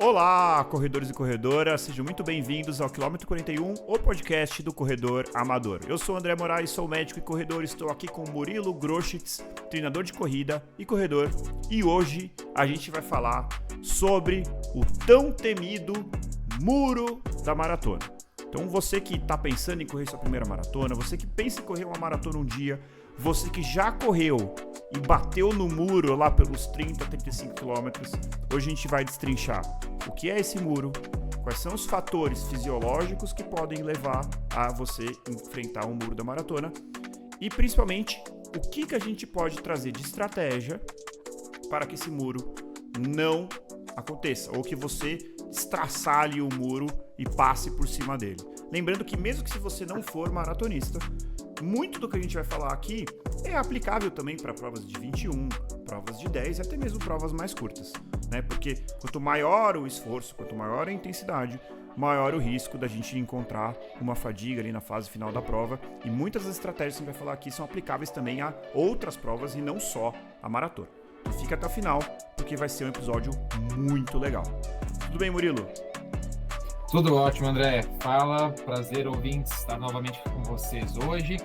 Olá, corredores e corredoras, sejam muito bem-vindos ao Quilômetro 41, o podcast do Corredor Amador. Eu sou o André Moraes, sou médico e corredor, estou aqui com o Murilo Groschitz, treinador de corrida e corredor, e hoje a gente vai falar sobre o tão temido muro da maratona. Então você que está pensando em correr sua primeira maratona, você que pensa em correr uma maratona um dia, você que já correu e bateu no muro lá pelos 30, 35 quilômetros, hoje a gente vai destrinchar o que é esse muro, quais são os fatores fisiológicos que podem levar a você enfrentar o muro da maratona e principalmente o que a gente pode trazer de estratégia para que esse muro não aconteça ou que você estraçalhe o muro e passe por cima dele. Lembrando que mesmo que se você não for maratonista, muito do que a gente vai falar aqui é aplicável também para provas de 21, provas de 10 e até mesmo provas mais curtas, né? Porque quanto maior o esforço, quanto maior a intensidade, maior o risco da gente encontrar uma fadiga ali na fase final da prova. E muitas das estratégias que a gente vai falar aqui são aplicáveis também a outras provas e não só a maratona. Então fica até o final, porque vai ser um episódio muito legal. Tudo bem, Murilo? Tudo ótimo, André. Fala, prazer, ouvintes, estar novamente com vocês hoje.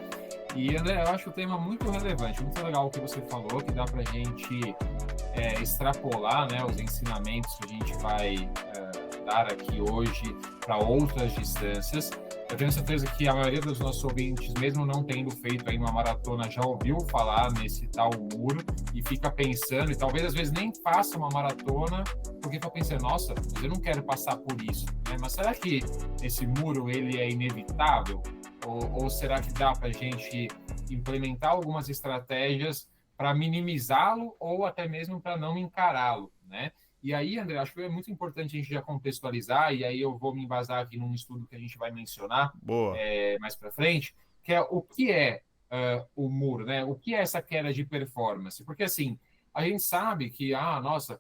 E, André, eu acho o tema muito relevante, muito legal o que você falou, que dá pra gente extrapolar, né, os ensinamentos que a gente vai dar aqui hoje para outras distâncias. Eu tenho certeza que a maioria dos nossos ouvintes, mesmo não tendo feito ainda uma maratona, já ouviu falar nesse tal muro e fica pensando, e talvez às vezes nem faça uma maratona, porque fica pensando, nossa, mas eu não quero passar por isso, né? Mas será que esse muro ele é inevitável? Ou será que dá para a gente implementar algumas estratégias para minimizá-lo ou até mesmo para não encará-lo, né? E aí, André, acho que é muito importante a gente já contextualizar, e aí eu vou me embasar aqui num estudo que a gente vai mencionar mais para frente, que é o que é o muro, né? O que é essa queda de performance? Porque, assim, a gente sabe que, nossa,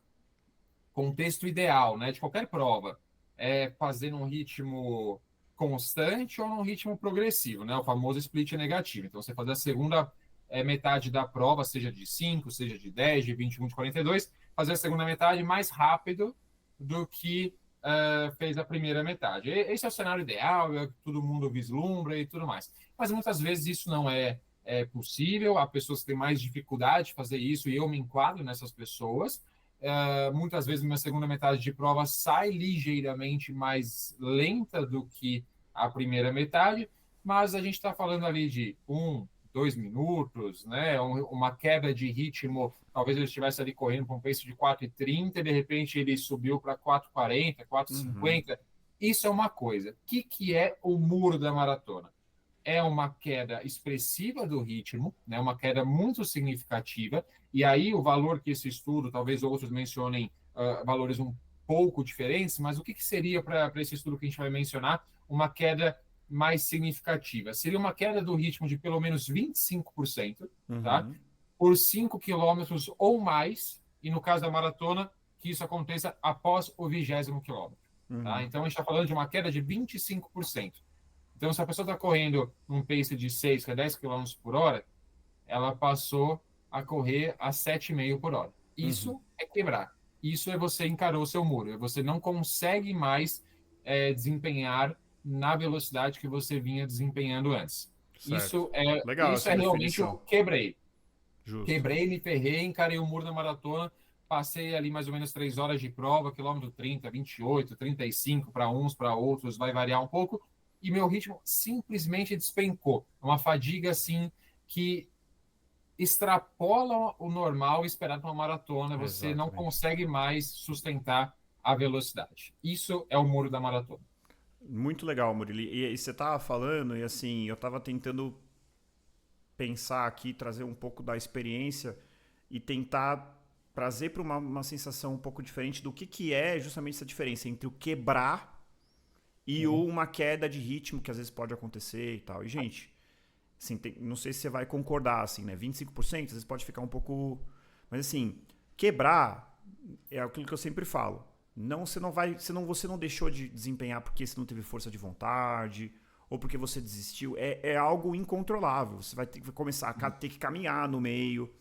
contexto ideal, né, de qualquer prova, é fazer num ritmo constante ou num ritmo progressivo, né? O famoso split negativo. Então, você fazer a segunda metade da prova, seja de 5, seja de 10, de 21, de 42, fazer a segunda metade mais rápido do que fez a primeira metade. Esse é o cenário ideal, é o que todo mundo vislumbra e tudo mais. Mas muitas vezes isso não é possível, há pessoas que têm mais dificuldade de fazer isso e eu me enquadro nessas pessoas. Muitas vezes minha segunda metade de prova sai ligeiramente mais lenta do que a primeira metade, mas a gente está falando ali de 2 minutos, né? Uma queda de ritmo, talvez ele estivesse ali correndo com um pace de 4,30 e de repente ele subiu para 4,40, 4,50. Isso é uma coisa. O que é o muro da maratona? É uma queda expressiva do ritmo, né? Uma queda muito significativa, e aí o valor que esse estudo, talvez outros mencionem valores um pouco diferentes, mas o que seria para esse estudo que a gente vai mencionar uma queda mais significativa? Seria uma queda do ritmo de pelo menos 25%, tá? Por 5 quilômetros ou mais, e no caso da maratona, que isso aconteça após o 20º quilômetro. Tá? Então, a gente está falando de uma queda de 25%. Então, se a pessoa está correndo num pace de 6 a 10 km por hora, ela passou a correr a 7,5 por hora. Isso é quebrar. Isso é você encarou o seu muro. Você não consegue mais desempenhar na velocidade que você vinha desempenhando antes. Certo. Isso é realmente o quebrei. Justo. Quebrei, me ferrei, encarei o muro da maratona, passei ali mais ou menos 3 horas de prova, quilômetro 30, 28, 35, para uns, para outros, vai variar um pouco, e meu ritmo simplesmente despencou. Uma fadiga, assim, que extrapola o normal esperado para uma maratona. Você Exatamente. não consegue mais sustentar a velocidade. Isso é o muro da maratona. Muito legal, Murilo. E você estava falando, e assim, eu estava tentando pensar aqui, trazer um pouco da experiência e tentar trazer para uma sensação um pouco diferente do que é justamente essa diferença entre o quebrar e uma queda de ritmo que às vezes pode acontecer e tal. E, gente, assim, não sei se você vai concordar, assim, né? 25% às vezes pode ficar um pouco... Mas, assim, quebrar é aquilo que eu sempre falo. Você não deixou de desempenhar porque você não teve força de vontade ou porque você desistiu. É algo incontrolável. Você vai ter que começar a ter que caminhar no meio.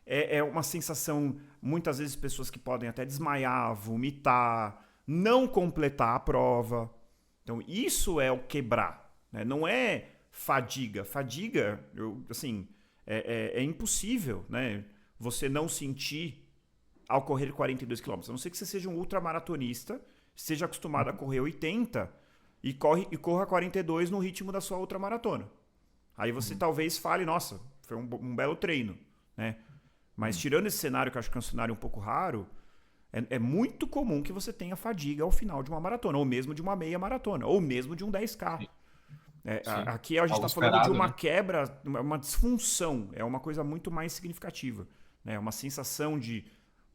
É uma sensação, muitas vezes, pessoas que podem até desmaiar, vomitar, não completar a prova. Então, isso é o quebrar, né? Não é fadiga. Fadiga, assim, é impossível, né? Você não sentir ao correr 42 quilômetros. A não ser que você seja um ultramaratonista, seja acostumado a correr 80 e corra 42 no ritmo da sua ultramaratona. Aí você talvez fale, nossa, foi um belo treino, né? Mas tirando esse cenário, que eu acho que é um cenário um pouco raro, é muito comum que você tenha fadiga ao final de uma maratona, ou mesmo de uma meia maratona, ou mesmo de um 10K. Aqui a gente está falando de uma quebra, uma disfunção, é uma coisa muito mais significativa, né? Uma sensação de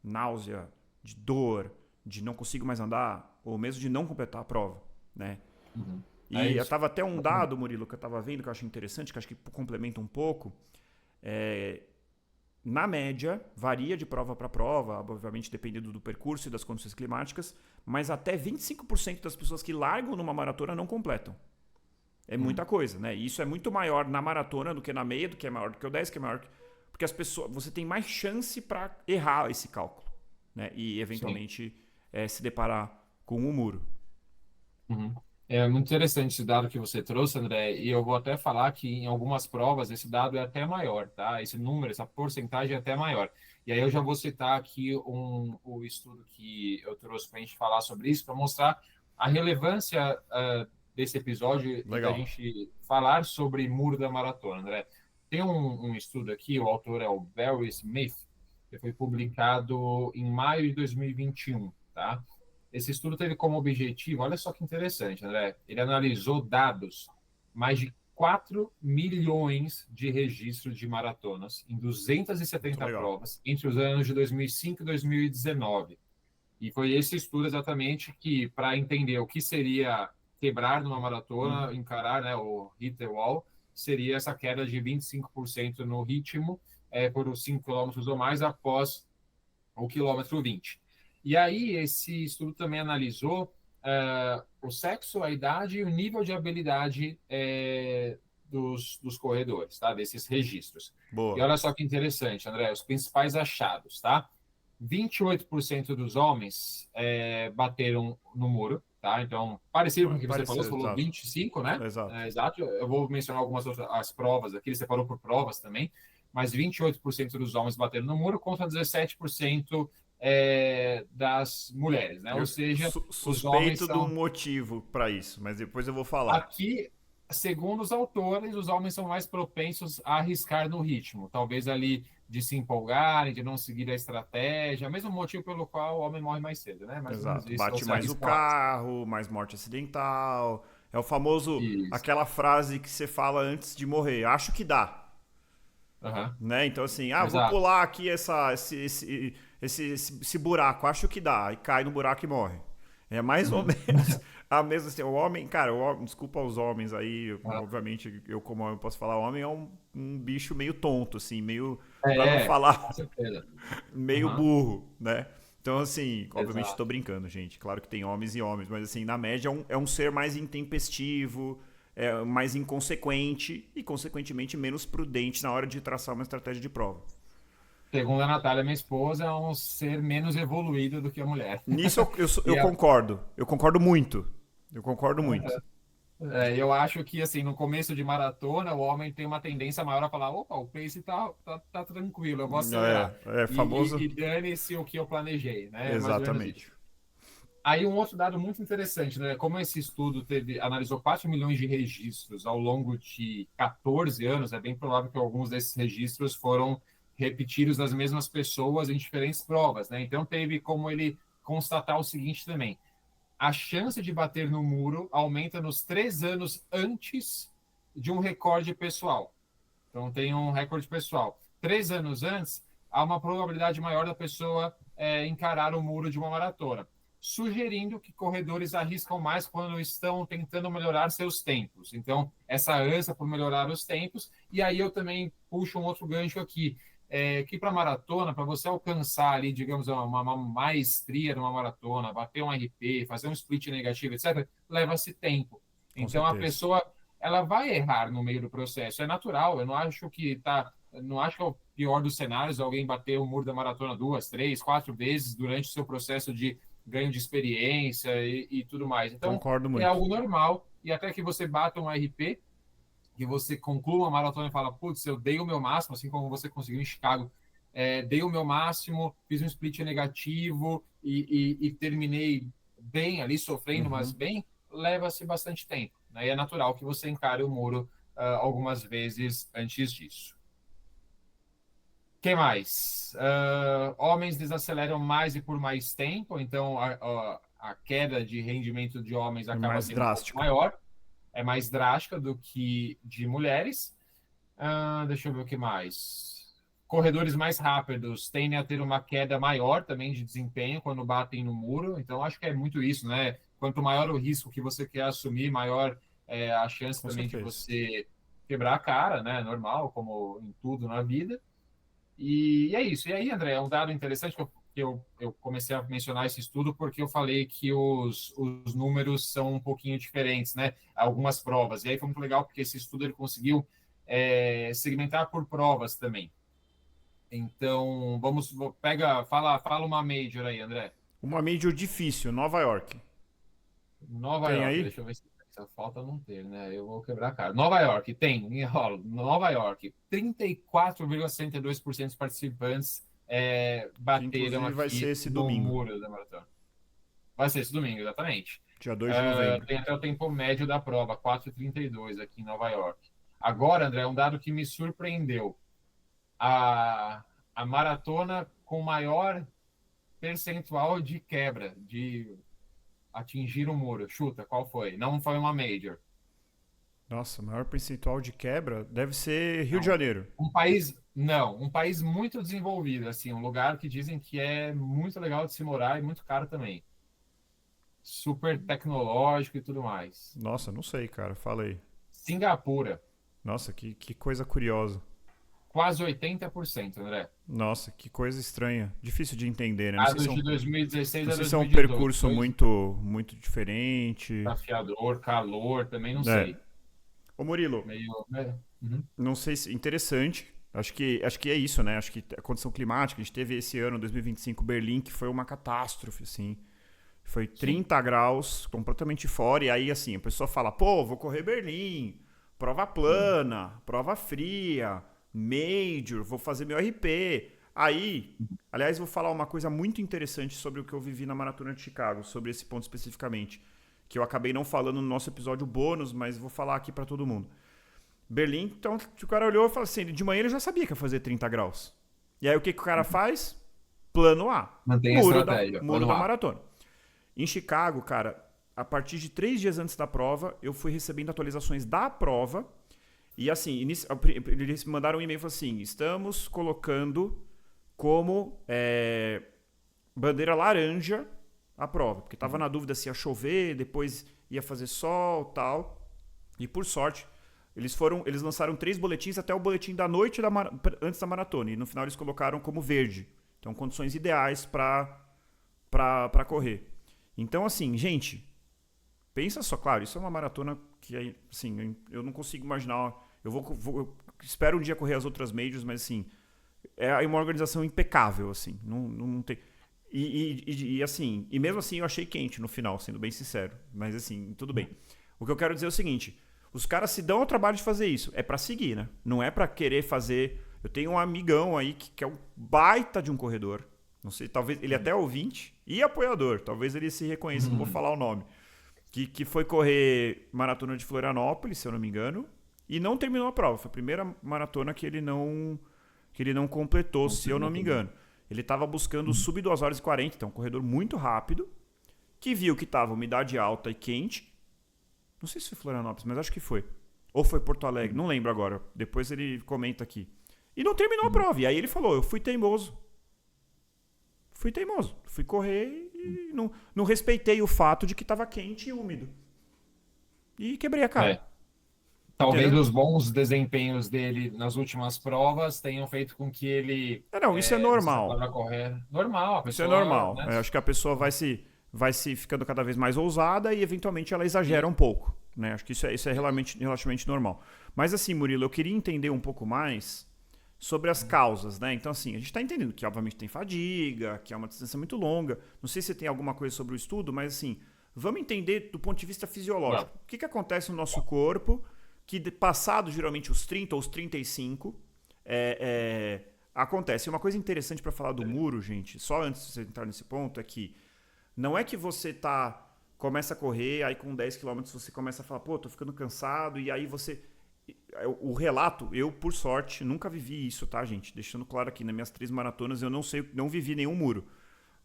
náusea, de dor, de não consigo mais andar, ou mesmo de não completar a prova, né? E eu tava até um dado, Murilo, que eu estava vendo, que eu acho interessante, que eu acho que complementa um pouco. Na média, varia de prova para prova, obviamente dependendo do percurso e das condições climáticas, mas até 25% das pessoas que largam numa maratona não completam. É muita coisa, né? E isso é muito maior na maratona do que na meia, do que é maior do que o 10, que é maior. Porque as pessoas, você tem mais chance para errar esse cálculo, né? E eventualmente se deparar com um muro. É muito interessante esse dado que você trouxe, André, e eu vou até falar que em algumas provas esse dado é até maior, tá? Esse número, essa porcentagem é até maior. E aí eu já vou citar aqui o estudo que eu trouxe para a gente falar sobre isso, para mostrar a relevância desse episódio e da gente falar sobre muro da maratona, André. Tem um estudo aqui, o autor é o Barry Smith, que foi publicado em maio de 2021, tá? Esse estudo teve como objetivo, olha só que interessante, André, ele analisou dados, mais de 4 milhões de registros de maratonas em 270 provas entre os anos de 2005 e 2019. E foi esse estudo exatamente que, para entender o que seria quebrar numa maratona, encarar, né, o hit the wall, seria essa queda de 25% no ritmo por os 5 quilômetros ou mais após o quilômetro 20. E aí, esse estudo também analisou o sexo, a idade e o nível de habilidade dos corredores, tá? Desses registros. Boa. E olha só que interessante, André, os principais achados, tá? 28% dos homens bateram no muro, tá? Então, parecido com o que você falou 25, né? Exato. Exato. Eu vou mencionar algumas outras as provas aqui, ele separou por provas também, mas 28% dos homens bateram no muro contra 17% das mulheres, né? Ou seja, os homens suspeito de um motivo para isso, mas depois eu vou falar. Aqui, segundo os autores, os homens são mais propensos a arriscar no ritmo, talvez ali de se empolgarem, de não seguir a estratégia, mesmo motivo pelo qual o homem morre mais cedo, né? Mais Exato. Bate mais o carro, mais morte acidental. É o famoso, aquela frase que você fala antes de morrer, acho que dá. Né? Então assim, vou pular aqui esse buraco, acho que dá, e cai no buraco e morre. É mais ou menos a mesma assim, o homem, cara, desculpa aos homens aí, obviamente eu como homem posso falar, o homem é um bicho meio tonto, assim, meio, pra não falar, meio burro, né? Então assim, obviamente estou brincando, gente, claro que tem homens e homens, mas assim, na média é um ser mais intempestivo, mais inconsequente e, consequentemente, menos prudente na hora de traçar uma estratégia de prova. Segundo a Natália, minha esposa, é um ser menos evoluído do que a mulher. Nisso eu concordo. Eu concordo muito. Eu acho que, assim, no começo de maratona, o homem tem uma tendência maior a falar, opa, o pace tá tranquilo, eu vou acelerar. Famoso... E dane-se o que eu planejei, né? Exatamente. Aí um outro dado muito interessante, né? Como esse estudo analisou 4 milhões de registros ao longo de 14 anos, é bem provável que alguns desses registros foram repetidos das mesmas pessoas em diferentes provas, né? Então teve como ele constatar o seguinte também: a chance de bater no muro aumenta nos 3 anos antes de um recorde pessoal. Então tem um recorde pessoal. 3 anos antes, há uma probabilidade maior da pessoa encarar o muro de uma maratona, sugerindo que corredores arriscam mais quando estão tentando melhorar seus tempos. Então, essa ânsia por melhorar os tempos. E aí eu também puxo um outro gancho aqui, que para maratona, para você alcançar ali, digamos, uma maestria numa maratona, bater um RP, fazer um split negativo, etc., leva-se tempo. Então, a pessoa ela vai errar no meio do processo. É natural, eu não acho que é o pior dos cenários alguém bater o muro da maratona 2, 3, 4 vezes durante o seu processo de ganho de experiência e tudo mais. Então, Concordo é muito. algo normal, e até que você bata um RP, que você conclua uma maratona e fala, putz, eu dei o meu máximo, assim como você conseguiu em Chicago, dei o meu máximo, fiz um split negativo e terminei bem ali, sofrendo, mas bem, leva-se bastante tempo, né? E é natural que você encare o muro algumas vezes antes disso. Que mais? Homens desaceleram mais e por mais tempo, então a queda de rendimento de homens acaba mais sendo um pouco drástica. maior, é mais drástica do que de mulheres. Deixa eu ver o que mais. Corredores mais rápidos tendem a ter uma queda maior também de desempenho quando batem no muro, então acho que é muito isso, né? Quanto maior o risco que você quer assumir, maior a chance Com também de certeza. você quebrar a cara, né? Normal, como em tudo na vida. E é isso. E aí, André, é um dado interessante que eu comecei a mencionar esse estudo porque eu falei que os números são um pouquinho diferentes, né? Algumas provas. E aí foi muito legal porque esse estudo ele conseguiu segmentar por provas também. Então, fala uma major aí, André. Uma major difícil, Nova York. Nova Tem York, aí? deixa eu ver se essa falta não ter, né? Eu vou quebrar a cara. Nova York, tem, enrolo. Nova York, 34,62% dos participantes Que bateram inclusive vai ser aqui esse no domingo, muro da maratona. Vai ser esse domingo, exatamente. dia 2 de novembro. Tem até o tempo médio da prova, 4,32 aqui em Nova York. Agora, André, um dado que me surpreendeu. A maratona com maior percentual de quebra, de atingir o muro. Chuta, qual foi? Não foi uma major. Nossa, maior percentual de quebra deve ser Rio de Não. Janeiro. Um país muito desenvolvido, assim, um lugar que dizem que é muito legal de se morar e muito caro também. Super tecnológico e tudo mais. Nossa, não sei, cara. Fala aí. Singapura, Nossa, que coisa curiosa. quase 80%, André. Nossa, que coisa estranha. Difícil de entender, né? Dados de 2016 não a sei se é um 2018. percurso muito diferente. Desafiador, calor, também não É. sei. Ô Murilo, Meio. Uhum. não sei se. Interessante. Acho que é isso, né? Acho que a condição climática, a gente teve esse ano, 2025, Berlim, que foi uma catástrofe, assim. Foi 30 graus, completamente fora. E aí, assim, a pessoa fala, pô, vou correr Berlim, prova plana, prova fria, major, vou fazer meu RP. Aí, aliás, vou falar uma coisa muito interessante sobre o que eu vivi na Maratona de Chicago, sobre esse ponto especificamente, que eu acabei não falando no nosso episódio bônus, mas vou falar aqui pra todo mundo. Berlim, então, o cara olhou e falou assim, de manhã ele já sabia que ia fazer 30 graus. E aí, o que o cara faz? Plano A. Mantém a estratégia. Muro da maratona. Em Chicago, cara, a partir de 3 dias antes da prova, eu fui recebendo atualizações da prova. E assim, eles mandaram um e-mail e falaram assim: estamos colocando como bandeira laranja a prova. Porque tava na dúvida se ia chover, depois ia fazer sol e tal. E por sorte, eles lançaram 3 boletins até o boletim da noite antes da maratona. E no final eles colocaram como verde. Então, condições ideais para correr. Então, assim, gente, pensa só, claro, isso é uma maratona que, assim, eu não consigo imaginar. Eu espero um dia correr as outras majors, mas, assim, é uma organização impecável, assim, não tem. Assim, e mesmo assim eu achei quente no final, sendo bem sincero. Mas, assim, tudo bem. O que eu quero dizer é o seguinte: os caras se dão ao trabalho de fazer isso. É pra seguir, né? Não é pra querer fazer. Eu tenho um amigão aí que é um baita de um corredor. Não sei, talvez ele até é ouvinte e apoiador. Talvez ele se reconheça, não vou falar o nome. Que foi correr maratona de Florianópolis, se eu não me engano, e não terminou a prova. Foi a primeira maratona que ele não completou, se eu não me engano. Ele estava buscando sub 2 horas e 40, então um corredor muito rápido, que viu que estava umidade alta e quente. Não sei se foi Florianópolis, mas acho que foi. Ou foi Porto Alegre, não lembro agora. Depois ele comenta aqui. E não terminou a prova. E aí ele falou, eu fui teimoso. Fui correr e não respeitei o fato de que estava quente e úmido. E quebrei a cara. Talvez Entendeu? os bons desempenhos dele nas últimas provas tenham feito com que ele. Não, isso é normal. Normal, a pessoa, Isso é normal. né? Acho que a pessoa vai se ficando cada vez mais ousada e eventualmente ela exagera um pouco. Né? Acho que isso é relativamente normal. Mas assim, Murilo, eu queria entender um pouco mais sobre as causas, né? Então, assim, a gente está entendendo que, obviamente, tem fadiga, que é uma distância muito longa. Não sei se você tem alguma coisa sobre o estudo, mas, assim, vamos entender do ponto de vista fisiológico. O que acontece no nosso corpo que, passado, geralmente, os 30 ou os 35, acontece. Uma coisa interessante para falar do muro, gente, só antes de você entrar nesse ponto, é que não é que você começa a correr, aí com 10 quilômetros você começa a falar, pô, tô ficando cansado, e aí você... O relato, eu, por sorte, nunca vivi isso, tá, gente? Deixando claro aqui, nas minhas 3 maratonas, eu não vivi nenhum muro.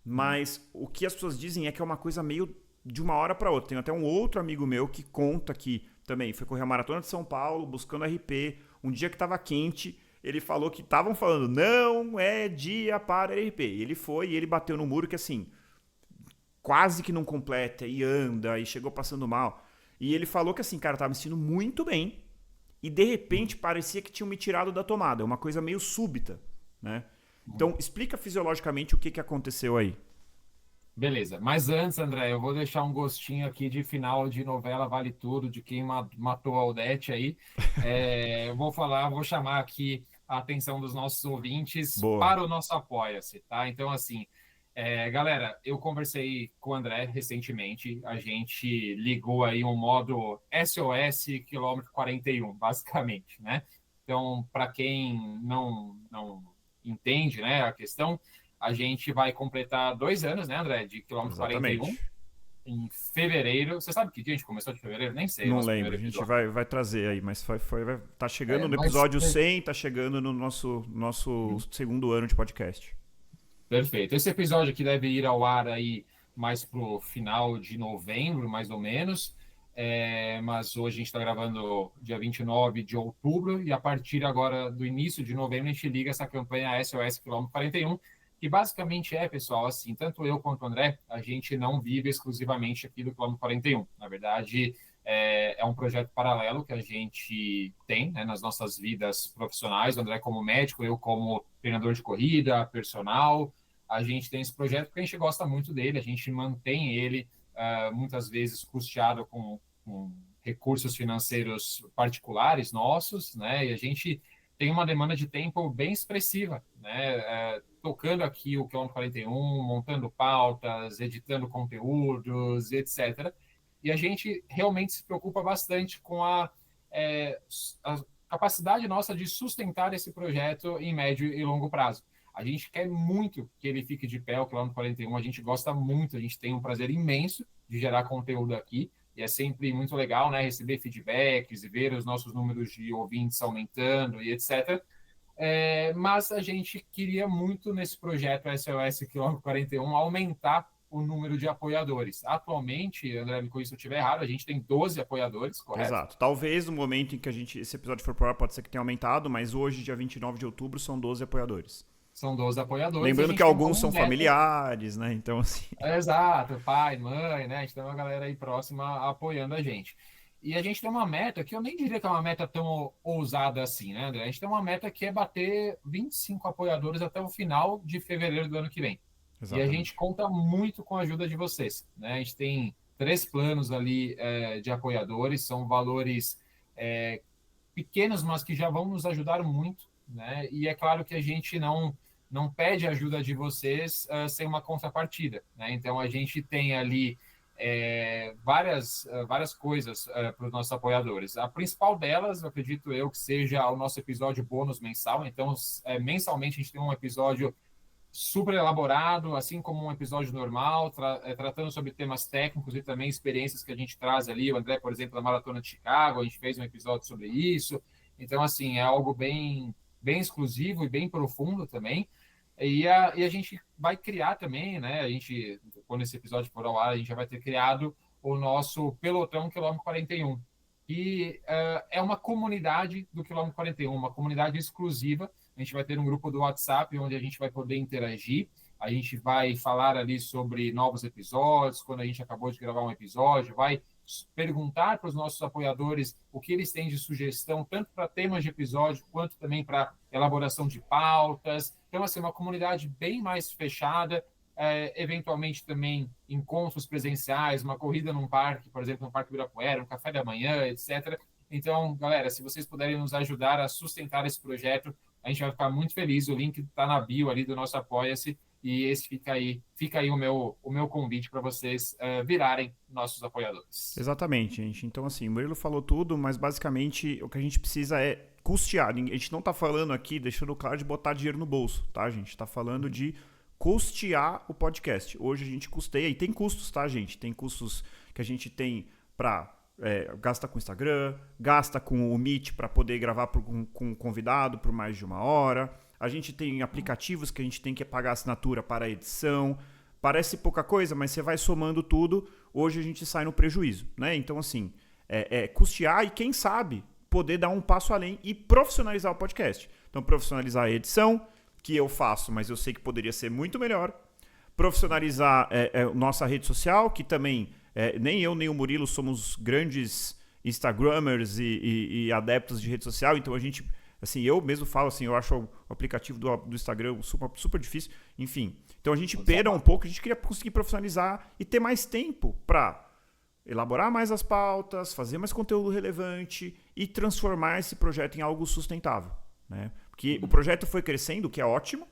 Mas o que as pessoas dizem é que é uma coisa meio de uma hora para outra. Tem até um outro amigo meu que conta que também foi correr a Maratona de São Paulo, buscando RP, um dia que tava quente, ele falou que estavam falando, não é dia para RP. E ele foi e ele bateu no muro que, assim, quase que não completa, e anda, e chegou passando mal. E ele falou que, assim, cara, tava me sentindo muito bem, e de repente parecia que tinham me tirado da tomada. É uma coisa meio súbita, né? Então, explica fisiologicamente o que aconteceu aí. Beleza, mas antes, André, eu vou deixar um gostinho aqui de final de novela Vale Tudo, de quem matou a Odete aí. Eu vou chamar aqui a atenção dos nossos ouvintes Boa. para o nosso Apoia-se, tá? Então, assim, galera, eu conversei com o André recentemente, a gente ligou aí um modo SOS quilômetro 41, basicamente, né? Então, para quem não entende, né, a questão, a gente vai completar 2 anos, né, André, de quilômetro 41, Exatamente. em fevereiro. Você sabe que dia a gente começou de fevereiro? Nem sei, Não nosso lembro, primeiro a gente episódio. vai trazer aí, mas tá chegando no Mas episódio 100, tá chegando no nosso segundo ano de podcast. perfeito. Esse episódio aqui deve ir ao ar aí mais pro final de novembro, mais ou menos. Mas hoje a gente está gravando dia 29 de outubro e a partir agora do início de novembro a gente liga essa campanha SOS Quilômetro 41, que basicamente pessoal, assim, tanto eu quanto o André, a gente não vive exclusivamente aqui do Quilômetro 41. Na verdade, é um projeto paralelo que a gente tem, né, nas nossas vidas profissionais. O André como médico, eu como treinador de corrida, personal. A gente tem esse projeto porque a gente gosta muito dele, a gente mantém ele muitas vezes custeado com recursos financeiros particulares nossos, né? E a gente tem uma demanda de tempo bem expressiva, né? Tocando aqui o Quilômetro 41, montando pautas, editando conteúdos, etc. E a gente realmente se preocupa bastante com a capacidade nossa de sustentar esse projeto em médio e longo prazo. A gente quer muito que ele fique de pé, o Quilômetro 41, a gente gosta muito, a gente tem um prazer imenso de gerar conteúdo aqui, e é sempre muito legal, né, receber feedbacks e ver os nossos números de ouvintes aumentando e etc. Mas a gente queria muito nesse projeto SOS Quilômetro 41 aumentar o número de apoiadores. Atualmente, André, me corrija se eu estiver errado, a gente tem 12 apoiadores, correto? Exato. Talvez no momento em que esse episódio for pro ar, pode ser que tenha aumentado, mas hoje, dia 29 de outubro, são 12 apoiadores. São 12 apoiadores. Lembrando que alguns são familiares, né? Então, assim. Exato, pai, mãe, né? A gente tem uma galera aí próxima apoiando a gente. E a gente tem uma meta que eu nem diria que é uma meta tão ousada assim, né, André? A gente tem uma meta que é bater 25 apoiadores até o final de fevereiro do ano que vem. E a gente Exatamente. conta muito com a ajuda de vocês, né? A gente tem 3 planos ali de apoiadores, são valores pequenos, mas que já vão nos ajudar muito, né? E é claro que a gente não pede ajuda de vocês sem uma contrapartida, né? Então a gente tem ali várias coisas para os nossos apoiadores. A principal delas, acredito eu, que seja o nosso episódio bônus mensal. Então, mensalmente a gente tem um episódio super elaborado, assim como um episódio normal, tratando sobre temas técnicos e também experiências que a gente traz ali. O André, por exemplo, da Maratona de Chicago, a gente fez um episódio sobre isso. Então, assim, é algo bem exclusivo e bem profundo também. E a gente vai criar também, né? A gente, quando esse episódio for ao ar, a gente já vai ter criado o nosso Pelotão Quilômetro 41, que é uma comunidade do Quilômetro 41, uma comunidade exclusiva. A gente vai ter um grupo do WhatsApp onde a gente vai poder interagir. A gente vai falar ali sobre novos episódios, quando a gente acabou de gravar um episódio, vai perguntar para os nossos apoiadores o que eles têm de sugestão, tanto para temas de episódio, quanto também para elaboração de pautas. Então, assim, uma comunidade bem mais fechada, eventualmente também encontros presenciais, uma corrida num parque, por exemplo, no Parque Ibirapuera, um café da manhã, etc. Então, galera, se vocês puderem nos ajudar a sustentar esse projeto, a gente vai ficar muito feliz. O link está na bio ali do nosso Apoia-se, e esse fica aí o meu convite para vocês virarem nossos apoiadores. Exatamente, gente. Então, assim, o Murilo falou tudo, mas basicamente o que a gente precisa é custear. A gente não tá falando aqui, deixando claro, de botar dinheiro no bolso, tá, gente? Tá falando de custear o podcast. Hoje a gente custeia, e tem custos, tá, gente? Tem custos que a gente tem para gasta com o Instagram, gasta com o Meet para poder gravar com um convidado por mais de 1 hora. A gente tem aplicativos que a gente tem que pagar assinatura para a edição. Parece pouca coisa, mas você vai somando tudo, hoje a gente sai no prejuízo, né? Então, assim, custear e, quem sabe, poder dar um passo além e profissionalizar o podcast. Então, profissionalizar a edição, que eu faço, mas eu sei que poderia ser muito melhor. Profissionalizar nossa rede social, que também nem eu nem o Murilo somos grandes Instagrammers e adeptos de rede social, então a gente, assim, eu mesmo falo assim, eu acho o aplicativo do Instagram super difícil, enfim. Então a gente pera um pouco, a gente queria conseguir profissionalizar e ter mais tempo para elaborar mais as pautas, fazer mais conteúdo relevante e transformar esse projeto em algo sustentável, né? Porque o projeto foi crescendo, o que é ótimo.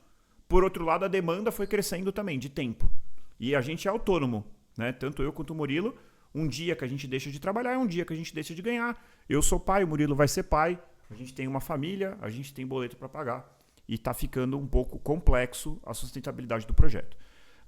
Por outro lado, a demanda foi crescendo também, de tempo. E a gente é autônomo, né? Tanto eu quanto o Murilo. Um dia que a gente deixa de trabalhar é um dia que a gente deixa de ganhar. Eu sou pai, o Murilo vai ser pai. A gente tem uma família, a gente tem boleto para pagar. E está ficando um pouco complexo a sustentabilidade do projeto.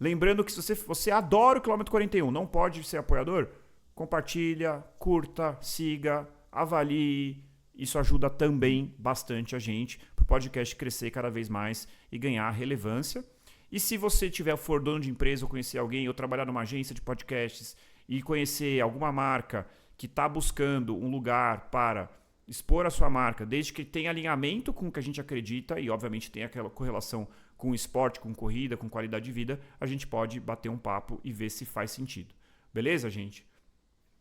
Lembrando que se você adora o Quilômetro 41, não pode ser apoiador, compartilha, curta, siga, avalie. Isso ajuda também bastante a gente para o podcast crescer cada vez mais e ganhar relevância. E se você for dono de empresa ou conhecer alguém ou trabalhar numa agência de podcasts e conhecer alguma marca que está buscando um lugar para expor a sua marca, desde que tenha alinhamento com o que a gente acredita e, obviamente, tenha aquela correlação com o esporte, com corrida, com qualidade de vida, a gente pode bater um papo e ver se faz sentido. Beleza, gente?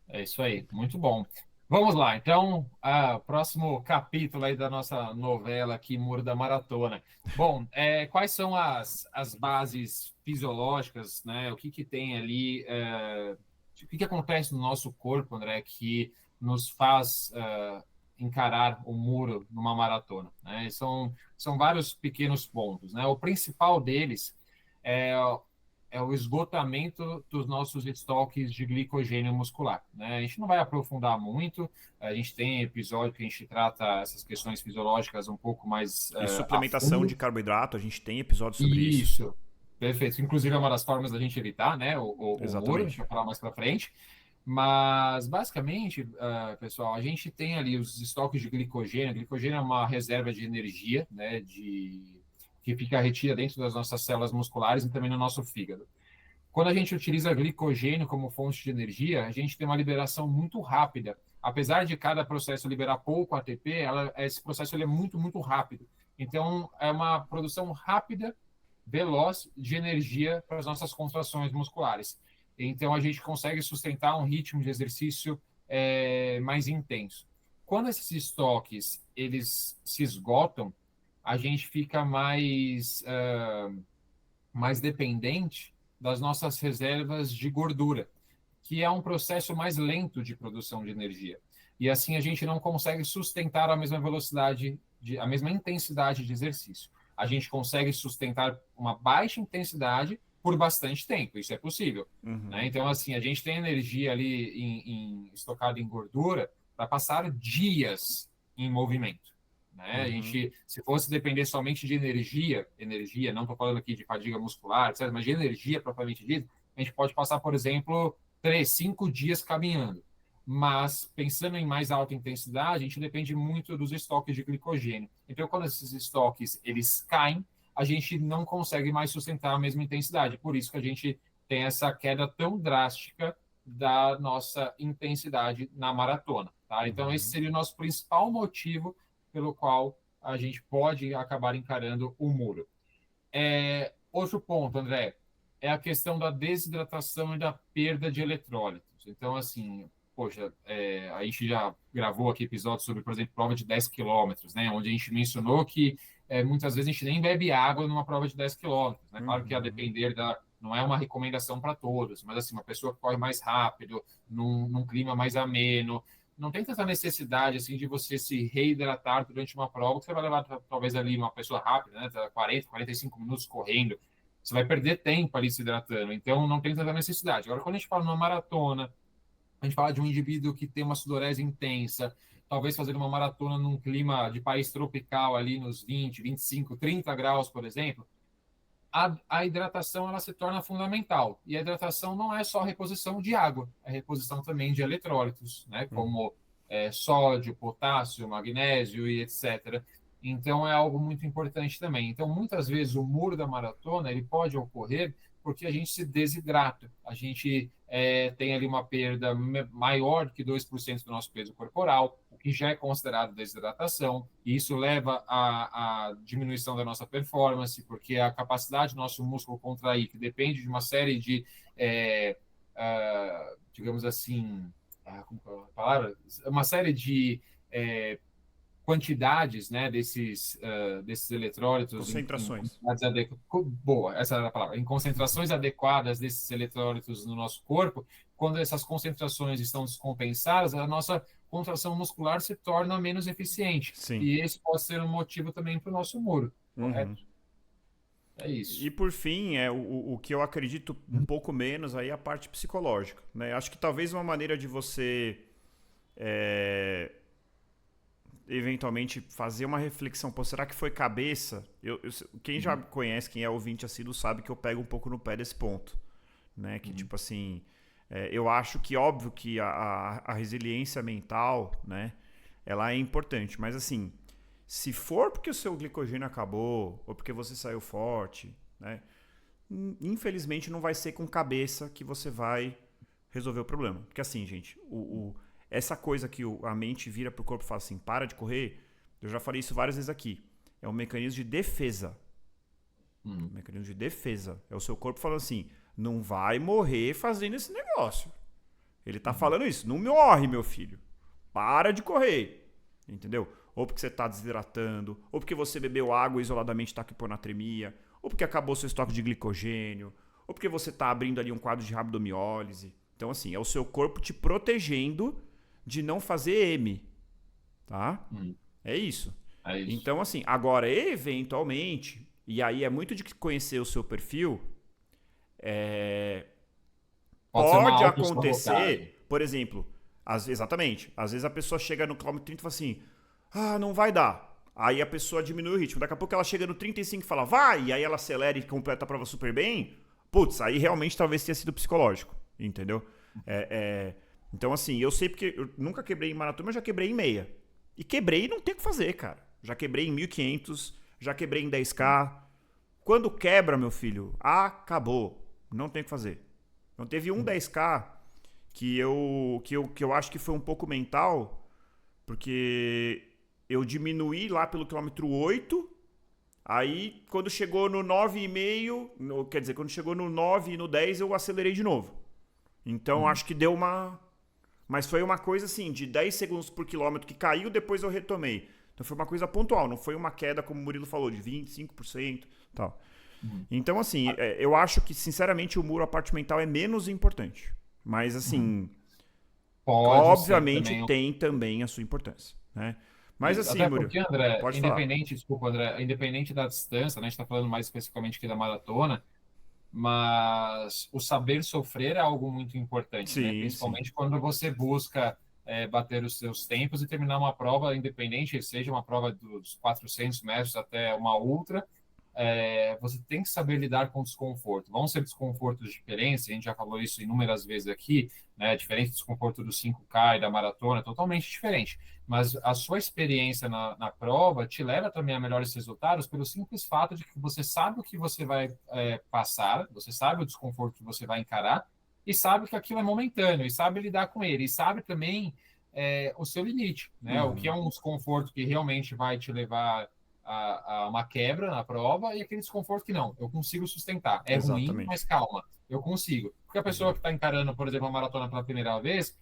É isso aí, muito bom. Vamos lá, então, próximo capítulo aí da nossa novela aqui, Muro da Maratona. Bom, quais são as bases fisiológicas, né? O que tem ali, o que acontece no nosso corpo, André, que nos faz encarar o muro numa maratona, né? São vários pequenos pontos, né? O principal deles é o esgotamento dos nossos estoques de glicogênio muscular, né? A gente não vai aprofundar muito, a gente tem episódio que a gente trata essas questões fisiológicas um pouco mais E a suplementação fundo. de carboidrato, a gente tem episódio sobre isso. Isso, perfeito. Inclusive é uma das formas da gente evitar, né, o muro, a gente Exatamente. vai falar mais para frente. Mas, basicamente, pessoal, a gente tem ali os estoques de glicogênio. A glicogênio é uma reserva de energia, né, que fica retida dentro das nossas células musculares e também no nosso fígado. Quando a gente utiliza glicogênio como fonte de energia, a gente tem uma liberação muito rápida. Apesar de cada processo liberar pouco ATP, esse processo ele é muito, muito rápido. Então, é uma produção rápida, veloz de energia para as nossas contrações musculares. Então, a gente consegue sustentar um ritmo de exercício mais intenso. Quando esses estoques eles se esgotam, a gente fica mais dependente das nossas reservas de gordura, que é um processo mais lento de produção de energia. E assim a gente não consegue sustentar a mesma velocidade, a mesma intensidade de exercício. A gente consegue sustentar uma baixa intensidade por bastante tempo, isso é possível. Né? Então, assim, a gente tem energia ali estocada em gordura para passar dias em movimento. Né? A gente, se fosse depender somente de energia, não estou falando aqui de fadiga muscular, etc., mas de energia propriamente dita, a gente pode passar, por exemplo, 3, 5 dias caminhando. Mas, pensando em mais alta intensidade, a gente depende muito dos estoques de glicogênio. Então, quando esses estoques eles caem, a gente não consegue mais sustentar a mesma intensidade. Por isso que a gente tem essa queda tão drástica da nossa intensidade na maratona. Tá? Então, esse seria o nosso principal motivo pelo qual a gente pode acabar encarando o muro. Outro ponto, André, é a questão da desidratação e da perda de eletrólitos. Então, assim, poxa, a gente já gravou aqui episódios sobre, por exemplo, prova de 10 quilômetros, né, onde a gente mencionou que muitas vezes a gente nem bebe água numa prova de 10 quilômetros. Né? Claro que a depender não é uma recomendação para todos, mas assim, uma pessoa que corre mais rápido, num clima mais ameno, não tem tanta necessidade assim de você se reidratar durante uma prova, que você vai levar talvez ali uma pessoa rápida, né? 40, 45 minutos correndo, você vai perder tempo ali se hidratando, então não tem tanta necessidade. Agora, quando a gente fala numa maratona, a gente fala de um indivíduo que tem uma sudorese intensa, talvez fazer uma maratona num clima de país tropical ali nos 20, 25, 30 graus, por exemplo, a hidratação ela se torna fundamental. E a hidratação não é só reposição de água, é reposição também de eletrólitos, né? Como sódio, potássio, magnésio e etc. Então é algo muito importante também. Então muitas vezes o muro da maratona ele pode ocorrer porque a gente se desidrata, a gente tem ali uma perda maior que 2% do nosso peso corporal, o que já é considerado desidratação, e isso leva à diminuição da nossa performance, porque a capacidade do nosso músculo contrair, que depende de uma série de, digamos assim, como é a palavra? Uma série de quantidades, né, desses eletrólitos concentrações. Boa, essa era a palavra. Em concentrações adequadas desses eletrólitos no nosso corpo, quando essas concentrações estão descompensadas, a nossa contração muscular se torna menos eficiente. Sim. E esse pode ser um motivo também para o nosso muro, correto? É isso. E por fim, o que eu acredito um pouco menos aí é a parte psicológica, né? Acho que talvez uma maneira de você eventualmente fazer uma reflexão, pô, será que foi cabeça? Quem já conhece, quem é ouvinte assíduo, sabe que eu pego um pouco no pé desse ponto, né? Que tipo assim, eu acho que óbvio que a resiliência mental, né, ela é importante, mas assim, se for porque o seu glicogênio acabou ou porque você saiu forte, né, infelizmente não vai ser com cabeça que você vai resolver o problema, porque assim, gente, essa coisa que a mente vira pro corpo e fala assim, para de correr, eu já falei isso várias vezes aqui. É um mecanismo de defesa. Um mecanismo de defesa. É o seu corpo falando assim, não vai morrer fazendo esse negócio. Ele tá falando isso, não morre, meu filho. Para de correr. Entendeu? Ou porque você tá desidratando, ou porque você bebeu água isoladamente e tá com hiponatremia, ou porque acabou seu estoque de glicogênio, ou porque você tá abrindo ali um quadro de rabdomiólise. Então, assim, é o seu corpo te protegendo de não fazer M, tá? É isso. Então, assim, agora, eventualmente, e aí é muito de conhecer o seu perfil, pode acontecer, por exemplo, exatamente, às vezes a pessoa chega no quilômetro 30 e fala assim, não vai dar. Aí a pessoa diminui o ritmo. Daqui a pouco ela chega no 35 e fala, vai! E aí ela acelera e completa a prova super bem. Putz, aí realmente talvez tenha sido psicológico, entendeu? Então, assim, eu sei porque eu nunca quebrei em maratona, mas já quebrei em meia. E quebrei e não tem o que fazer, cara. Já quebrei em 1.500, já quebrei em 10K. Quando quebra, meu filho, acabou. Não tem o que fazer. Então, teve um 10K que eu acho que foi um pouco mental, porque eu diminuí lá pelo quilômetro 8, aí quando chegou no 9,5, quer dizer, quando chegou no 9 e no 10, eu acelerei de novo. Então, acho que deu uma... Mas foi uma coisa assim, de 10 segundos por quilômetro que caiu, depois eu retomei. Então foi uma coisa pontual, não foi uma queda, como o Murilo falou, de 25% e tal. Então, assim, eu acho que, sinceramente, o muro, a parte mental é menos importante. Mas, assim, obviamente tem também a sua importância, né? Mas, assim, até Murilo, porque, André, pode independente da distância, né, a gente está falando mais especificamente aqui da maratona, mas o saber sofrer é algo muito importante, né? Principalmente quando você busca bater os seus tempos e terminar uma prova independente, seja uma prova dos 400 metros até uma ultra, você tem que saber lidar com o desconforto. Vão ser desconfortos diferentes, a gente já falou isso inúmeras vezes aqui, né? Diferente do desconforto do 5K e da maratona, totalmente diferente. Mas a sua experiência na prova te leva também a melhores resultados pelo simples fato de que você sabe o que você vai passar, você sabe o desconforto que você vai encarar e sabe que aquilo é momentâneo, e sabe lidar com ele, e sabe também o seu limite, né? O que é um desconforto que realmente vai te levar a uma quebra na prova e aquele desconforto que não, eu consigo sustentar. É ruim, mas calma, eu consigo. Porque a pessoa que está encarando, por exemplo, uma maratona pela primeira vez,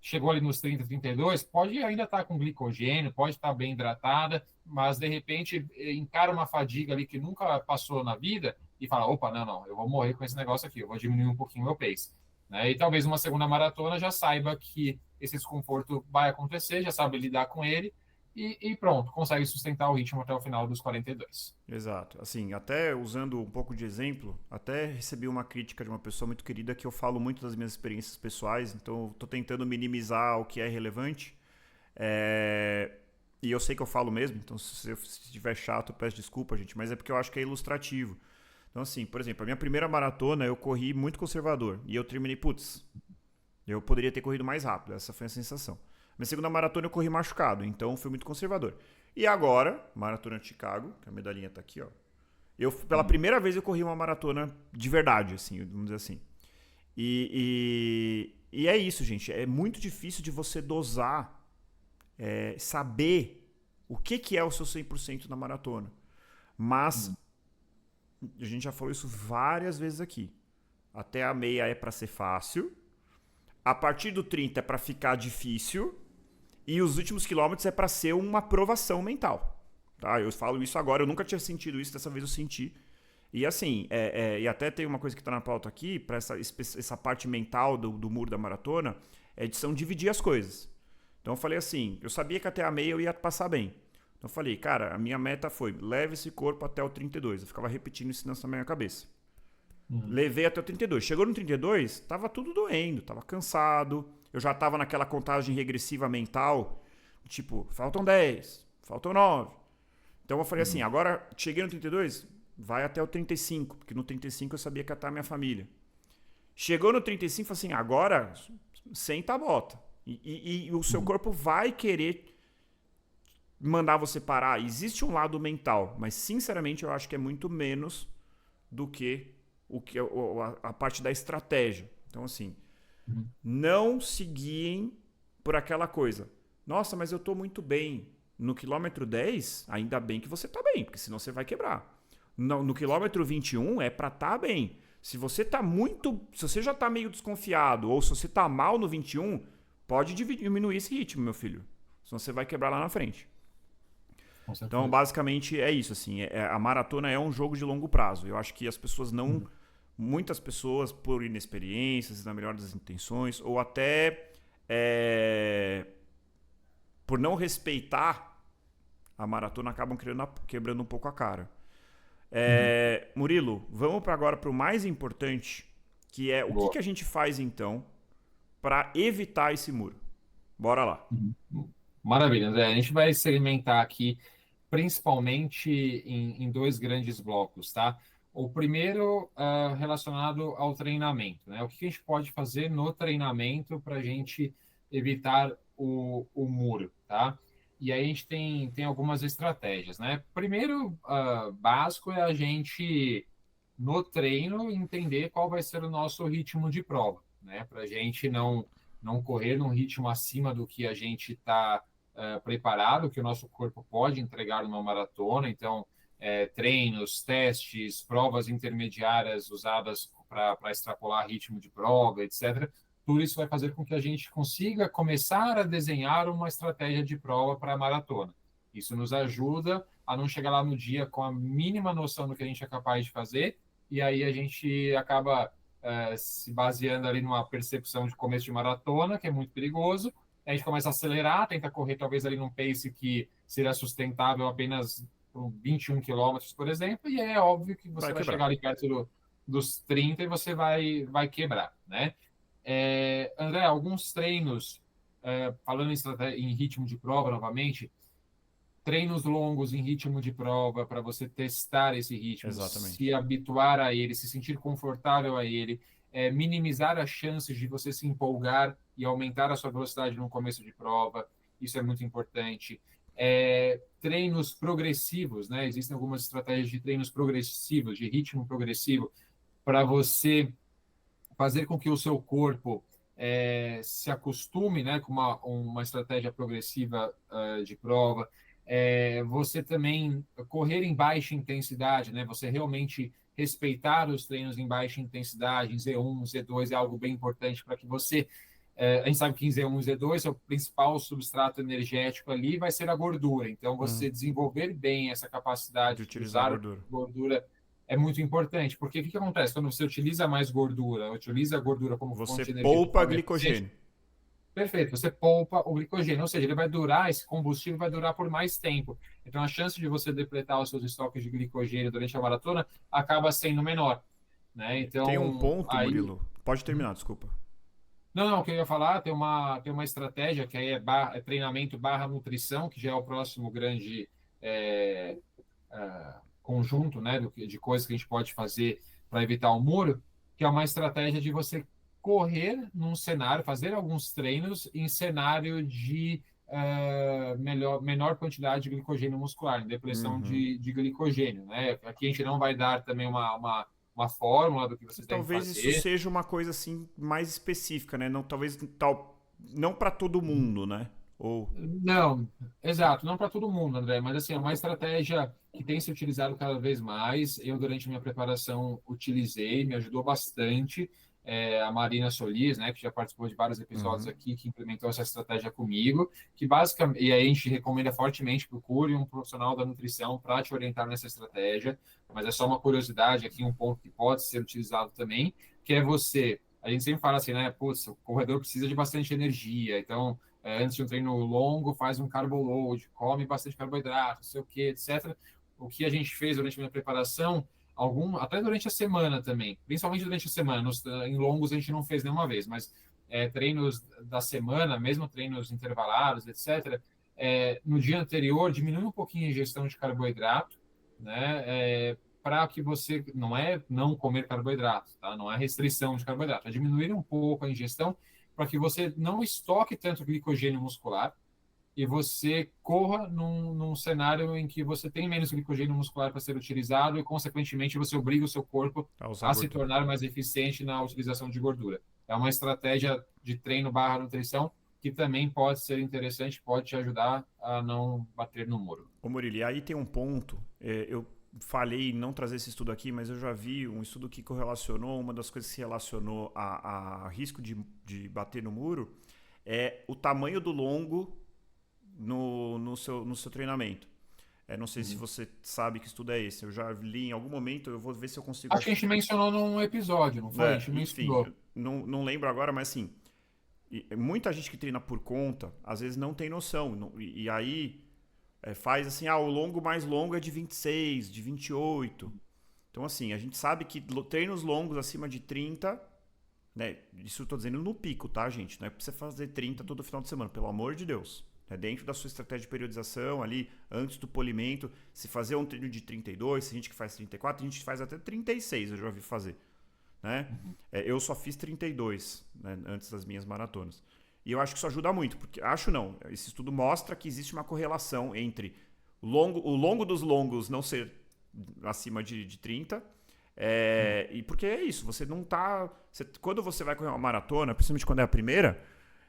chegou ali nos 30, 32, pode ainda estar com glicogênio, pode estar bem hidratada, mas de repente encara uma fadiga ali que nunca passou na vida e fala, opa, não, eu vou morrer com esse negócio aqui, eu vou diminuir um pouquinho o meu pace. Né? E talvez uma segunda maratona já saiba que esse desconforto vai acontecer, já sabe lidar com ele, e pronto, consegue sustentar o ritmo até o final dos 42. Exato. Assim, até usando um pouco de exemplo, até recebi uma crítica de uma pessoa muito querida que eu falo muito das minhas experiências pessoais, então eu tô tentando minimizar o que é relevante. E eu sei que eu falo mesmo, então se estiver chato, eu peço desculpa, gente, mas é porque eu acho que é ilustrativo. Então, assim, por exemplo, a minha primeira maratona eu corri muito conservador e eu terminei, putz, eu poderia ter corrido mais rápido, essa foi a sensação. Minha segunda maratona eu corri machucado, então fui muito conservador. E agora, maratona de Chicago, que a medalhinha tá aqui, ó. Pela primeira vez eu corri uma maratona de verdade, assim, vamos dizer assim. E é isso, gente. É muito difícil de você dosar, saber o que é o seu 100% na maratona. Mas a gente já falou isso várias vezes aqui. Até a meia é para ser fácil. A partir do 30 é para ficar difícil. E os últimos quilômetros é para ser uma provação mental. Tá? Eu falo isso agora, eu nunca tinha sentido isso, dessa vez eu senti. E assim, e até tem uma coisa que está na pauta aqui, para essa parte mental do muro da maratona, são dividir as coisas. Então eu falei assim, eu sabia que até a meia eu ia passar bem. Então eu falei, cara, a minha meta foi, leve esse corpo até o 32. Eu ficava repetindo isso na minha cabeça. Levei até o 32. Chegou no 32, tava tudo doendo, tava cansado. Eu já tava naquela contagem regressiva mental, tipo, faltam 10, faltam 9. Então eu falei assim, agora cheguei no 32, vai até o 35, porque no 35 eu sabia que ia estar a minha família. Chegou no 35, falei assim, agora senta a bota. E o seu corpo vai querer mandar você parar. Existe um lado mental, mas sinceramente eu acho que é muito menos do que a parte da estratégia. Então assim, não se guiem por aquela coisa. Nossa, mas eu tô muito bem. No quilômetro 10, ainda bem que você tá bem, porque senão você vai quebrar. No quilômetro 21 é pra tá bem. Se você já tá meio desconfiado, ou se você tá mal no 21, pode diminuir esse ritmo, meu filho. Senão você vai quebrar lá na frente. Então, basicamente, é isso. Assim, a maratona é um jogo de longo prazo. Eu acho que as pessoas não... Muitas pessoas, por inexperiências, na melhor das intenções, ou até por não respeitar a maratona, acabam quebrando um pouco a cara. Murilo, vamos agora para o mais importante, que é o que a gente faz, então, para evitar esse muro. Bora lá. Maravilha, André. A gente vai segmentar aqui, principalmente em dois grandes blocos, tá? O primeiro relacionado ao treinamento, né? O que a gente pode fazer no treinamento para a gente evitar o muro, tá? E aí a gente tem algumas estratégias, né? Primeiro, básico é a gente, no treino, entender qual vai ser o nosso ritmo de prova, né? Para a gente não correr num ritmo acima do que a gente está preparado, que o nosso corpo pode entregar numa maratona. Então, treinos, testes, provas intermediárias usadas para extrapolar ritmo de prova, etc. Tudo isso vai fazer com que a gente consiga começar a desenhar uma estratégia de prova para a maratona. Isso nos ajuda a não chegar lá no dia com a mínima noção do que a gente é capaz de fazer, e aí a gente acaba se baseando ali numa percepção de começo de maratona, que é muito perigoso. A gente começa a acelerar, tenta correr talvez ali num pace que seria sustentável apenas por 21 quilômetros, por exemplo, e é óbvio que você vai chegar ali perto dos 30 e você vai quebrar, né? André, alguns treinos, falando em ritmo de prova novamente, treinos longos em ritmo de prova para você testar esse ritmo, Exatamente. Se habituar a ele, se sentir confortável a ele, minimizar as chances de você se empolgar e aumentar a sua velocidade no começo de prova, isso é muito importante. Treinos progressivos, né? Existem algumas estratégias de treinos progressivos, de ritmo progressivo, para você fazer com que o seu corpo se acostume, né, com uma estratégia progressiva de prova. Você também correr em baixa intensidade, né? Você realmente respeitar os treinos em baixa intensidade, em Z1, Z2 é algo bem importante para que você... a gente sabe que em Z1 e Z2 o principal substrato energético ali vai ser a gordura. Então, você desenvolver bem essa capacidade de utilizar usar gordura é muito importante, porque o que acontece? Quando você utiliza mais gordura, utiliza a gordura como fonte você de energia... poupa glicogênio. Perfeito, você poupa o glicogênio, ou seja, ele vai durar, esse combustível vai durar por mais tempo. Então, a chance de você depletar os seus estoques de glicogênio durante a maratona acaba sendo menor, né? Tem um Então, ponto, aí... Murilo. Pode Uhum. terminar, desculpa. Não, não, o que eu ia falar, tem uma estratégia que aí é treinamento barra nutrição, que já é o próximo grande é, conjunto, né, de coisas que a gente pode fazer para evitar o muro, que é uma estratégia de você correr num cenário, fazer alguns treinos em cenário de menor quantidade de glicogênio muscular, em depressão Uhum. de glicogênio, né? Aqui a gente não vai dar também uma fórmula do que vocês devem Talvez isso fazer. seja uma coisa assim mais específica, né? Não, talvez não para todo mundo, né? Ou Não, exato, não para todo mundo, André, mas assim, é uma estratégia que tem se utilizado cada vez mais. Eu, durante minha preparação, utilizei, me ajudou bastante. A Marina Solis, né, que já participou de vários episódios uhum. aqui, que implementou essa estratégia comigo, que basicamente, e aí a gente recomenda fortemente, procure um profissional da nutrição para te orientar nessa estratégia, mas é só uma curiosidade aqui, um ponto que pode ser utilizado também, que é você, a gente sempre fala assim, né, putz, o corredor precisa de bastante energia, então antes de um treino longo, faz um carbo load, come bastante carboidrato, não sei o que, etc. O que a gente fez durante a minha preparação, até durante a semana também, principalmente durante a semana, em longos a gente não fez nenhuma vez, mas treinos da semana, mesmo treinos intervalados, etc., no dia anterior diminui um pouquinho a ingestão de carboidrato, né? Para que você não é não comer carboidrato, tá? Não é restrição de carboidrato, é diminuir um pouco a ingestão para que você não estoque tanto glicogênio muscular e você corra num cenário em que você tem menos glicogênio muscular para ser utilizado e, consequentemente, você obriga o seu corpo A usar a se gordura. tornar mais eficiente na utilização de gordura. É uma estratégia de treino barra nutrição que também pode ser interessante, pode te ajudar a não bater no muro. Ô Murilo, e aí tem um ponto, eu falei em não trazer esse estudo aqui, mas eu já vi um estudo que correlacionou, uma das coisas que se relacionou a risco de bater no muro é o tamanho do longo no seu treinamento. Não sei se Uhum. você sabe que estudo é esse, eu já li em algum momento, eu vou ver se eu consigo Acho que a achar. gente mencionou num episódio, não foi? A gente Enfim, mencionou. não lembro agora, mas assim, muita gente que treina por conta, às vezes não tem noção. E aí faz assim, o longo mais longo é de 26, de 28. Então, assim, a gente sabe que treinos longos acima de 30, né? Isso eu tô dizendo no pico, tá, gente? Não é pra você fazer 30 todo final de semana, pelo amor de Deus. Dentro da sua estratégia de periodização, ali, antes do polimento, se fazer um treino de 32, tem gente que faz 34, tem gente que faz até 36, eu já ouvi fazer. Né? Eu só fiz 32, né, antes das minhas maratonas. E eu acho que isso ajuda muito, porque acho não, esse estudo mostra que existe uma correlação entre o longo dos longos não ser acima de 30, e porque é isso, você não tá. Quando você vai correr uma maratona, principalmente quando é a primeira,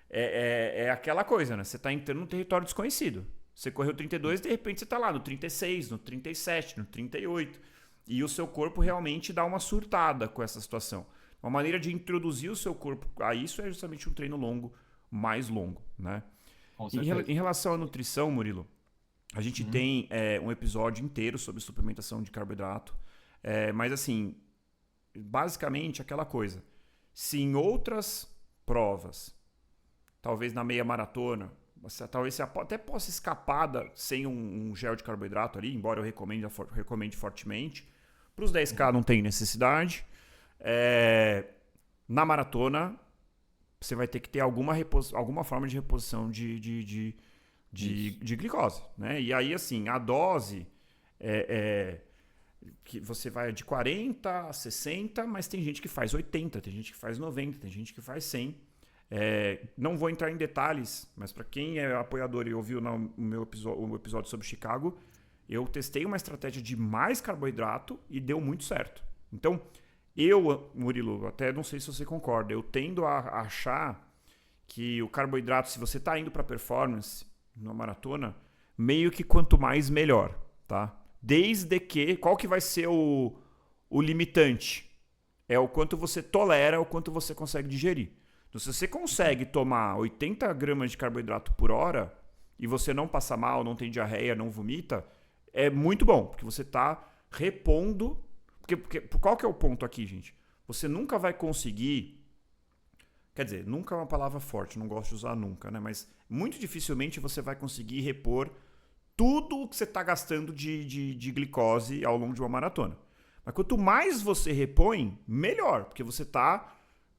é aquela coisa, né? Você tá entrando num território desconhecido. Você correu 32 e de repente você tá lá no 36, no 37, no 38. E o seu corpo realmente dá uma surtada com essa situação. Uma maneira de introduzir o seu corpo a isso é justamente um treino longo, mais longo, né? Com Em certeza. relação à nutrição, Murilo, a gente Uhum. tem um episódio inteiro sobre suplementação de carboidrato. Mas assim, basicamente aquela coisa. Se em outras provas, talvez na meia maratona, talvez você até possa escapar sem um gel de carboidrato ali, embora eu recomende fortemente. Para os 10K não tem necessidade. Na maratona, você vai ter que ter alguma forma de reposição Isso. de glicose. Né? E aí, assim, a dose que você vai de 40 a 60, mas tem gente que faz 80, tem gente que faz 90, tem gente que faz 100. Não vou entrar em detalhes, mas para quem é apoiador e ouviu o episódio sobre Chicago, eu testei uma estratégia de mais carboidrato e deu muito certo. Então, Murilo, até não sei se você concorda, eu tendo a achar que o carboidrato, se você está indo para performance numa maratona, meio que quanto mais melhor, tá? Desde que, qual que vai ser o limitante? É o quanto você tolera, o quanto você consegue digerir. Então, se você consegue tomar 80 gramas de carboidrato por hora e você não passa mal, não tem diarreia, não vomita, é muito bom, porque você está repondo. Porque qual que é o ponto aqui, gente? Você nunca vai conseguir Quer dizer, nunca é uma palavra forte, não gosto de usar nunca, né? Mas muito dificilmente você vai conseguir repor tudo o que você está gastando de glicose ao longo de uma maratona. Mas quanto mais você repõe, melhor, porque você está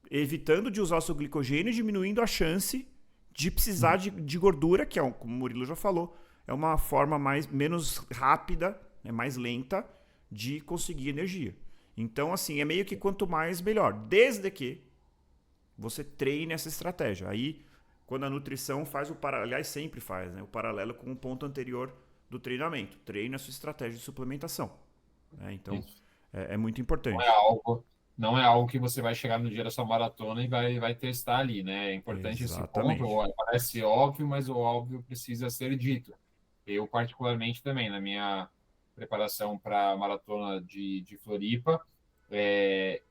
evitando de usar o seu glicogênio e diminuindo a chance de precisar de gordura, que é, como o Murilo já falou, é uma forma menos rápida, né, mais lenta de conseguir energia. Então, assim, é meio que quanto mais, melhor. Desde que você treine essa estratégia. Aí, quando a nutrição faz o paralelo, aliás, sempre faz, né, o paralelo com o ponto anterior do treinamento. Treine a sua estratégia de suplementação. Né? Então, é muito importante. Não é algo que você vai chegar no dia da sua maratona e vai testar ali, né? É importante esse Exatamente. ponto. Parece óbvio, mas o óbvio precisa ser dito. Eu, particularmente, também, na minha preparação para a maratona de Floripa,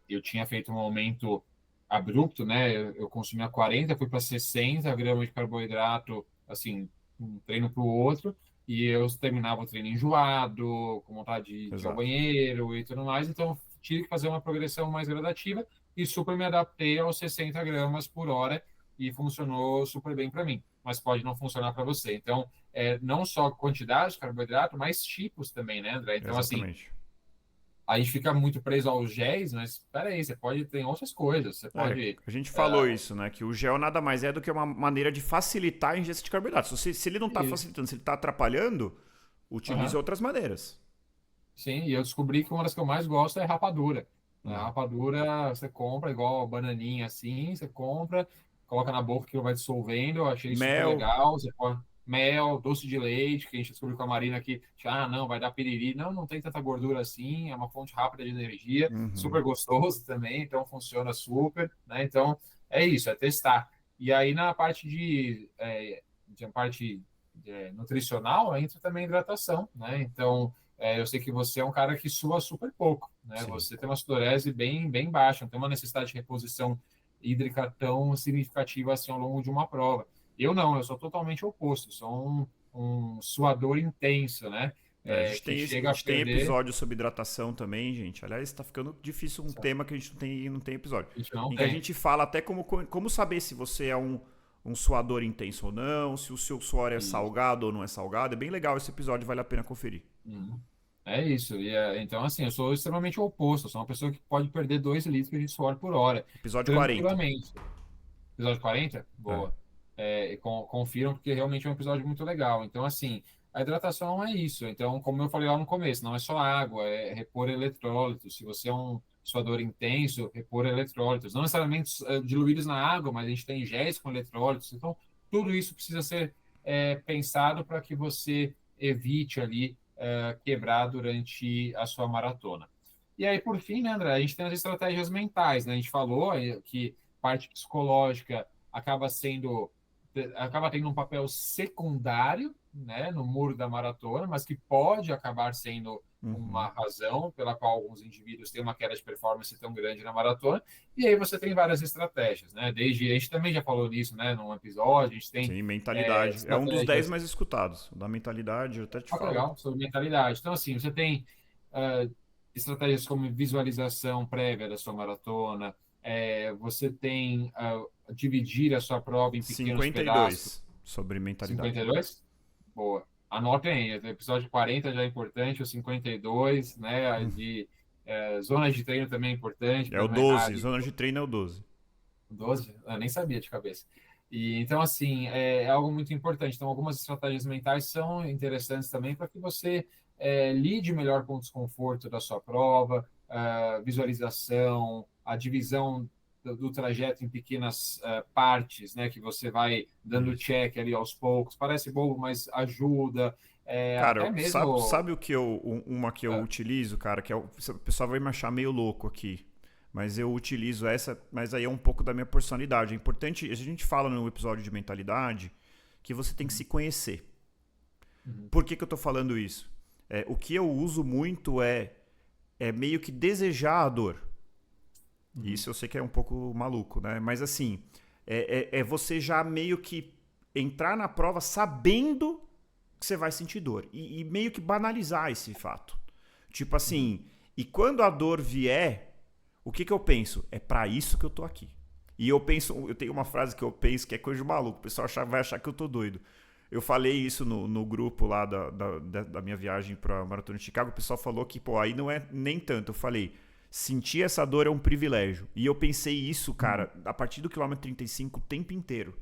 eu tinha feito um aumento abrupto, né? Eu consumia 40, fui para 60 gramas de carboidrato, assim, um treino para o outro, e eu terminava o treino enjoado, com vontade de ir ao Exato. banheiro e tudo mais, então tive que fazer uma progressão mais gradativa e super me adaptei aos 60 gramas por hora e funcionou super bem para mim, mas pode não funcionar para você. Então, não só quantidade de carboidrato, mas tipos também, né, André? Então, assim, Exatamente. a gente fica muito preso aos géis, mas peraí, você pode ter outras coisas. Você pode. A gente falou isso, né? Que o gel nada mais é do que uma maneira de facilitar a ingestão de carboidratos. Se ele não está Isso. facilitando, se ele está atrapalhando, utilize Aham. outras maneiras. Sim, e eu descobri que uma das que eu mais gosto é rapadura. A Né? rapadura você compra igual a bananinha assim, você compra, coloca na boca que vai dissolvendo. Eu achei super Mel. legal. Você põe mel, doce de leite, que a gente descobriu com a Marina que, não, vai dar piriri. Não, não tem tanta gordura assim, é uma fonte rápida de energia, Uhum. super gostoso também, então funciona super, né? Então é isso, é testar. E aí na parte de parte nutricional entra também a hidratação, né? Então eu sei que você é um cara que sua super pouco, né? Sim. Você tem uma sudorese bem baixa, não tem uma necessidade de reposição hídrica tão significativa assim ao longo de uma prova. Eu não, eu sou totalmente oposto, sou um suador intenso, né? Que A chega a gente tem perder. episódio sobre hidratação também, gente. Aliás, está ficando difícil um tema que a gente não tem episódio. A gente não Em que a tem. gente fala até como saber se você é um suador intenso ou não, se o seu suor é E, salgado ou não é salgado. É bem legal esse episódio, vale a pena conferir. é isso. Então, assim, eu sou extremamente oposto. Eu sou uma pessoa que pode perder 2 litros de suor por hora, Episódio 40. tranquilamente. Episódio 40? É. Boa. Confiram, porque realmente é um episódio muito legal. Então, assim, a hidratação é isso. Então, como eu falei lá no começo, não é só água, é repor eletrólitos. Se você é um suador intenso, repor eletrólitos. Não necessariamente diluídos na água, mas a gente tem géis com eletrólitos. Então, tudo isso precisa ser pensado para que você evite ali quebrar durante a sua maratona. E aí, por fim, né, André, a gente tem as estratégias mentais, né? A gente falou que parte psicológica acaba tendo um papel secundário, né, no muro da maratona, mas que pode acabar sendo Uhum. uma razão pela qual alguns indivíduos têm uma queda de performance tão grande na maratona. E aí você tem várias estratégias, né? Desde a gente também já falou nisso, né, num episódio, a gente tem Sim, mentalidade. É um dos 10 estratégias. mais escutados. O da mentalidade, eu até te Olha que falo. legal, sobre mentalidade. Então, assim, você tem estratégias como visualização prévia da sua maratona, você tem dividir a sua prova em pequenos pedaços. 52 sobre mentalidade. 52? Boa. Anotem aí, o episódio 40 já é importante, o 52, né? Zonas de treino também é importante, É para o não errar 12, ali. zona de treino é o 12. 12? Eu nem sabia de cabeça. E então, assim, é algo muito importante. Então, algumas estratégias mentais são interessantes também para que você lide melhor com o desconforto da sua prova, a visualização, a divisão do trajeto em pequenas partes, né, que você vai dando Isso. check ali aos poucos. Parece bobo, mas ajuda. Cara, Até sabe mesmo. o que uma que eu ah, utilizo, cara, que o pessoal vai me achar meio louco aqui. Mas eu utilizo essa, mas aí é um pouco da minha personalidade. É importante, a gente fala no episódio de mentalidade que você tem que se conhecer. uhum, Por que eu tô falando isso? O que eu uso muito é meio que desejar a dor. uhum, Isso eu sei que é um pouco maluco, né? Mas assim, é você já meio que entrar na prova sabendo que você vai sentir dor. E meio que banalizar esse fato. Tipo uhum, assim, e quando a dor vier, o que eu penso? É para isso que eu tô aqui. E eu tenho uma frase que eu penso que é coisa de maluco, o pessoal vai achar que eu tô doido. Eu falei isso no grupo lá da minha viagem pra Maratona de Chicago, o pessoal falou que, pô, aí não é nem tanto. Eu falei, sentir essa dor é um privilégio. E eu pensei isso, cara, a partir do quilômetro 35 o tempo inteiro.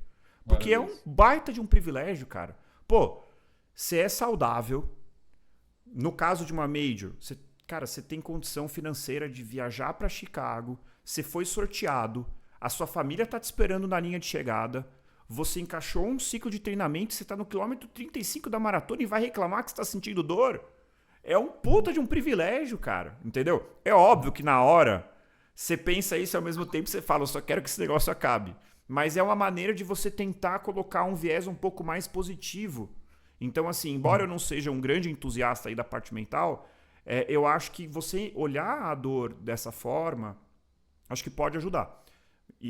Porque é um baita de um privilégio, cara. Pô, você é saudável. No caso de uma major, você tem condição financeira de viajar pra Chicago, você foi sorteado, a sua família tá te esperando na linha de chegada, você encaixou um ciclo de treinamento, você tá no quilômetro 35 da maratona e vai reclamar que você tá sentindo dor? É um puta de um privilégio, cara, entendeu? É óbvio que na hora você pensa isso e ao mesmo tempo você fala, eu só quero que esse negócio acabe. Mas é uma maneira de você tentar colocar um viés um pouco mais positivo. Então, assim, embora eu não seja um grande entusiasta aí da parte mental, eu acho que você olhar a dor dessa forma, acho que pode ajudar.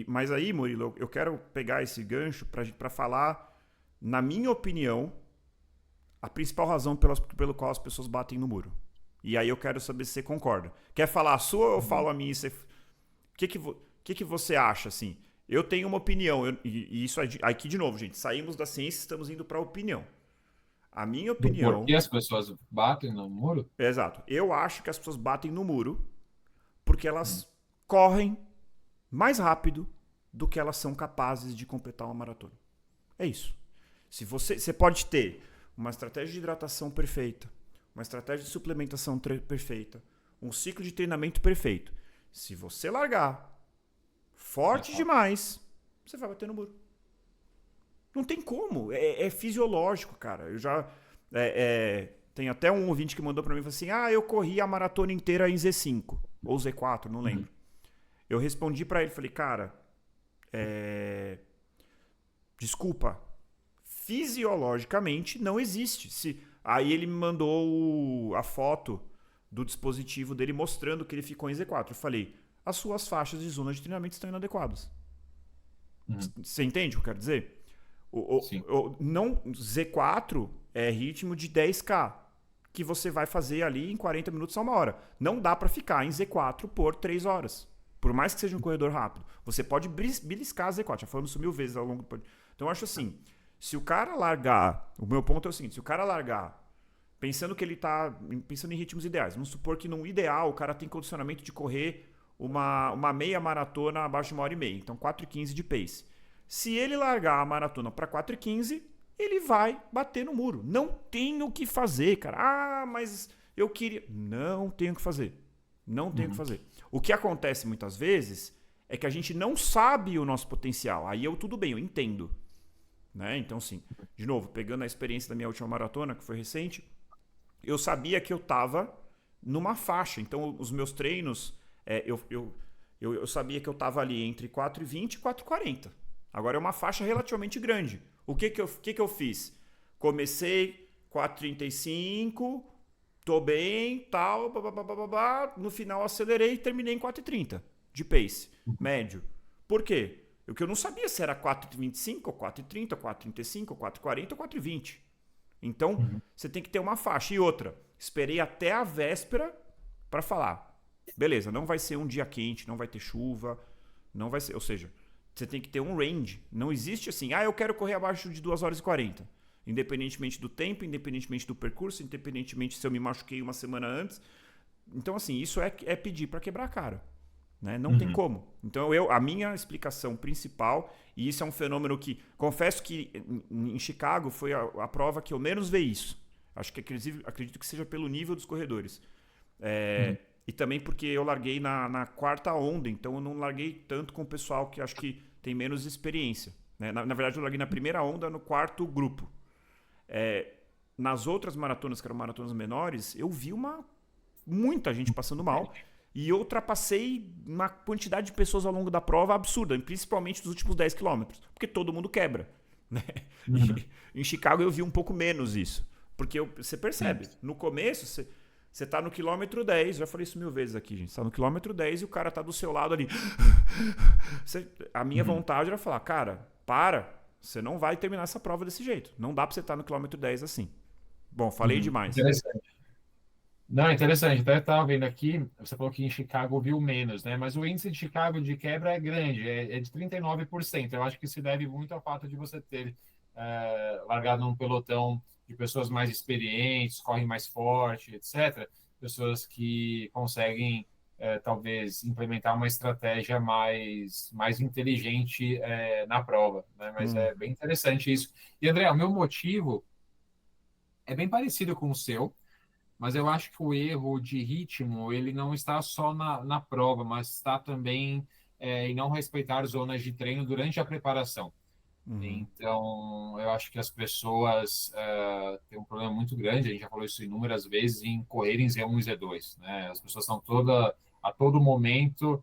Mas aí, Murilo, eu quero pegar esse gancho para falar, na minha opinião, a principal razão pelo qual as pessoas batem no muro. E aí eu quero saber se você concorda. Quer falar a sua ou eu falo a minha? O que você acha, assim? Eu tenho uma opinião, e isso aqui de novo, gente, saímos da ciência e estamos indo para a opinião. A minha opinião... Por que as pessoas batem no muro? Exato. Eu acho que as pessoas batem no muro porque elas correm mais rápido do que elas são capazes de completar uma maratona. É isso. Se você pode ter uma estratégia de hidratação perfeita, uma estratégia de suplementação perfeita, um ciclo de treinamento perfeito. Se você largar forte demais, você vai bater no muro. Não tem como. É fisiológico, cara. Eu já... tem até um ouvinte que mandou pra mim e falou assim, eu corri a maratona inteira em Z5 ou Z4, não lembro. Eu respondi pra ele, falei, cara, desculpa, fisiologicamente não existe. Aí ele me mandou a foto do dispositivo dele mostrando que ele ficou em Z4. Eu falei, as suas faixas de zona de treinamento estão inadequadas. Você entende o que eu quero dizer? Não, Z4 é ritmo de 10K, que você vai fazer ali em 40 minutos a 1 hora. Não dá pra ficar em Z4 por 3 horas. Por mais que seja um corredor rápido. Você pode beliscar a Z4. Já falamos isso 1000 vezes ao longo do podcast. Então eu acho assim, se o cara largar... O meu ponto é o seguinte, se o cara largar pensando que ele tá pensando em ritmos ideais, vamos supor que no ideal o cara tem condicionamento de correr uma meia maratona abaixo de 1h30. Então 4h15 de pace. Se ele largar a maratona para 4h15, ele vai bater no muro. Não tem o que fazer, cara. Mas eu queria... Não tem o que fazer. Não tem o que fazer. O que acontece muitas vezes é que a gente não sabe o nosso potencial. Aí tudo bem, eu entendo. Né? Então, sim, de novo, pegando a experiência da minha última maratona, que foi recente, eu sabia que eu estava numa faixa. Então, os meus treinos, eu sabia que eu estava ali entre 4h20 e 4h40. Agora é uma faixa relativamente grande. O que eu fiz? Comecei 4h35, tô bem, tal, no final acelerei e terminei em 4h30 de pace, médio. Por quê? Porque eu não sabia se era 4h25, ou 4h30, ou 4h35, ou 4h40, ou 4h20. Então, você tem que ter uma faixa. E outra, esperei até a véspera para falar. Beleza, não vai ser um dia quente, não vai ter chuva, não vai ser... Ou seja, você tem que ter um range. Não existe assim, eu quero correr abaixo de 2h40. Independentemente do tempo, independentemente do percurso, independentemente se eu me machuquei uma semana antes. Então, assim, isso é pedir para quebrar a cara. Né? Não tem como. Então, a minha explicação principal, e isso é um fenômeno que, confesso que em Chicago foi a prova que eu menos vi isso. Acho que acredito que seja pelo nível dos corredores. E também porque eu larguei na quarta onda, então eu não larguei tanto com o pessoal que acho que tem menos experiência. Né? Na verdade, eu larguei na primeira onda, no quarto grupo. Nas outras maratonas, que eram maratonas menores, eu vi muita gente passando mal. E eu ultrapassei uma quantidade de pessoas ao longo da prova absurda, principalmente nos últimos 10 quilômetros, porque todo mundo quebra. Né? Em Chicago eu vi um pouco menos isso, porque você percebe, no começo você tá no quilômetro 10, já falei isso 1000 vezes aqui, gente, você tá no quilômetro 10 e o cara tá do seu lado ali. A minha vontade era falar, cara, você não vai terminar essa prova desse jeito, não dá pra você estar no quilômetro 10 assim. Bom, falei demais. Interessante. Não, interessante. Até estava vendo aqui, você falou que em Chicago viu menos, né? Mas o índice de Chicago de quebra é grande, é de 39%. Eu acho que se deve muito ao fato de você ter largado num pelotão de pessoas mais experientes, correm mais forte, etc. Pessoas que conseguem, talvez, implementar uma estratégia mais inteligente, na prova, né? Mas Hum, é bem interessante isso. E, André, o meu motivo é bem parecido com o seu. Mas eu acho que o erro de ritmo, ele não está só na prova, mas está também em não respeitar zonas de treino durante a preparação. uhum, Então, eu acho que as pessoas têm um problema muito grande, a gente já falou isso inúmeras vezes, em correrem Z1 e Z2, né? As pessoas estão a todo momento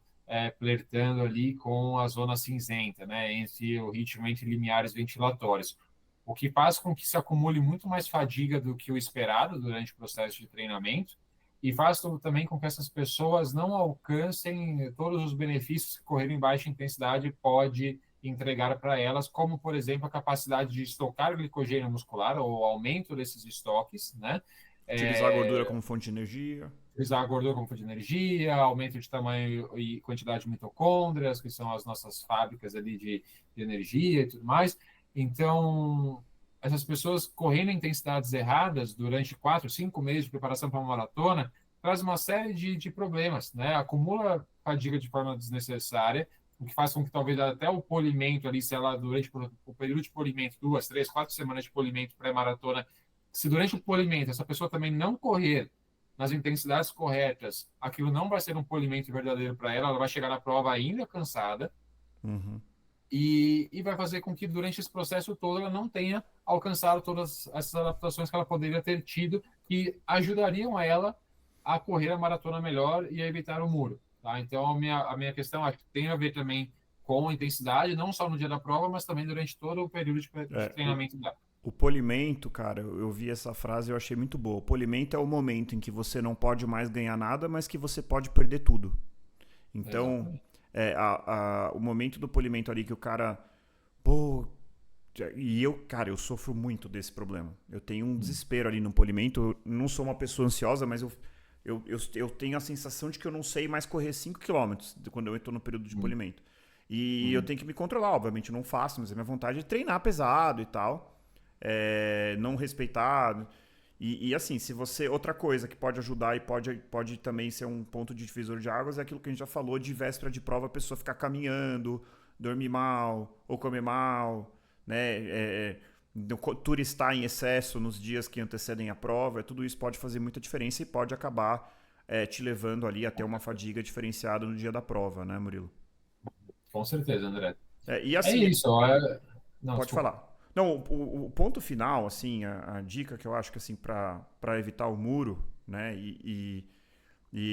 flertando ali com a zona cinzenta, né? Entre o ritmo entre limiares ventilatórios, o que faz com que se acumule muito mais fadiga do que o esperado durante o processo de treinamento e faz também com que essas pessoas não alcancem todos os benefícios que correr em baixa intensidade pode entregar para elas, como, por exemplo, a capacidade de estocar glicogênio muscular, ou o aumento desses estoques, né? utilizar a gordura como fonte de energia. Utilizar a gordura como fonte de energia, aumento de tamanho e quantidade de mitocôndrias, que são as nossas fábricas ali de energia e tudo mais. Então, essas pessoas correndo em intensidades erradas durante 4, 5 meses de preparação para uma maratona traz uma série de problemas, né? Acumula fadiga de forma desnecessária, o que faz com que talvez até o polimento ali, se ela durante o período de polimento, 2, 3, 4 semanas de polimento pré-maratona, se durante o polimento essa pessoa também não correr nas intensidades corretas, aquilo não vai ser um polimento verdadeiro para ela, ela vai chegar na prova ainda cansada Uhum. e vai fazer com que durante esse processo todo ela não tenha alcançado todas essas adaptações que ela poderia ter tido, que ajudariam a ela a correr a maratona melhor e a evitar o muro. Tá? Então, a minha questão acho que tem a ver também com a intensidade, não só no dia da prova, mas também durante todo o período de É, o, treinamento dela. o polimento, cara, eu vi essa frase e eu achei muito boa. O polimento é o momento em que você não pode mais ganhar nada, mas que você pode perder tudo. Então, Exatamente. o momento do polimento ali que o cara. Pô. E eu, cara, eu sofro muito desse problema. Eu tenho um desespero ali no polimento. Eu não sou uma pessoa ansiosa, mas eu tenho a sensação de que eu não sei mais correr 5 km quando eu estou no período de polimento. E eu tenho que me controlar, obviamente eu não faço, mas a minha vontade é treinar pesado e tal. Não respeitar. E assim, se você. Outra coisa que pode ajudar e pode também ser um ponto de divisor de águas é aquilo que a gente já falou de véspera de prova, a pessoa ficar caminhando, dormir mal ou comer mal, né? Turistar em excesso nos dias que antecedem a prova, tudo isso pode fazer muita diferença e pode acabar te levando ali até uma fadiga diferenciada no dia da prova, né, Murilo? Com certeza, André. E É assim, isso. Ó, não, pode desculpa. falar. Não, o ponto final, assim, a dica que eu acho que assim, para evitar o muro, né? E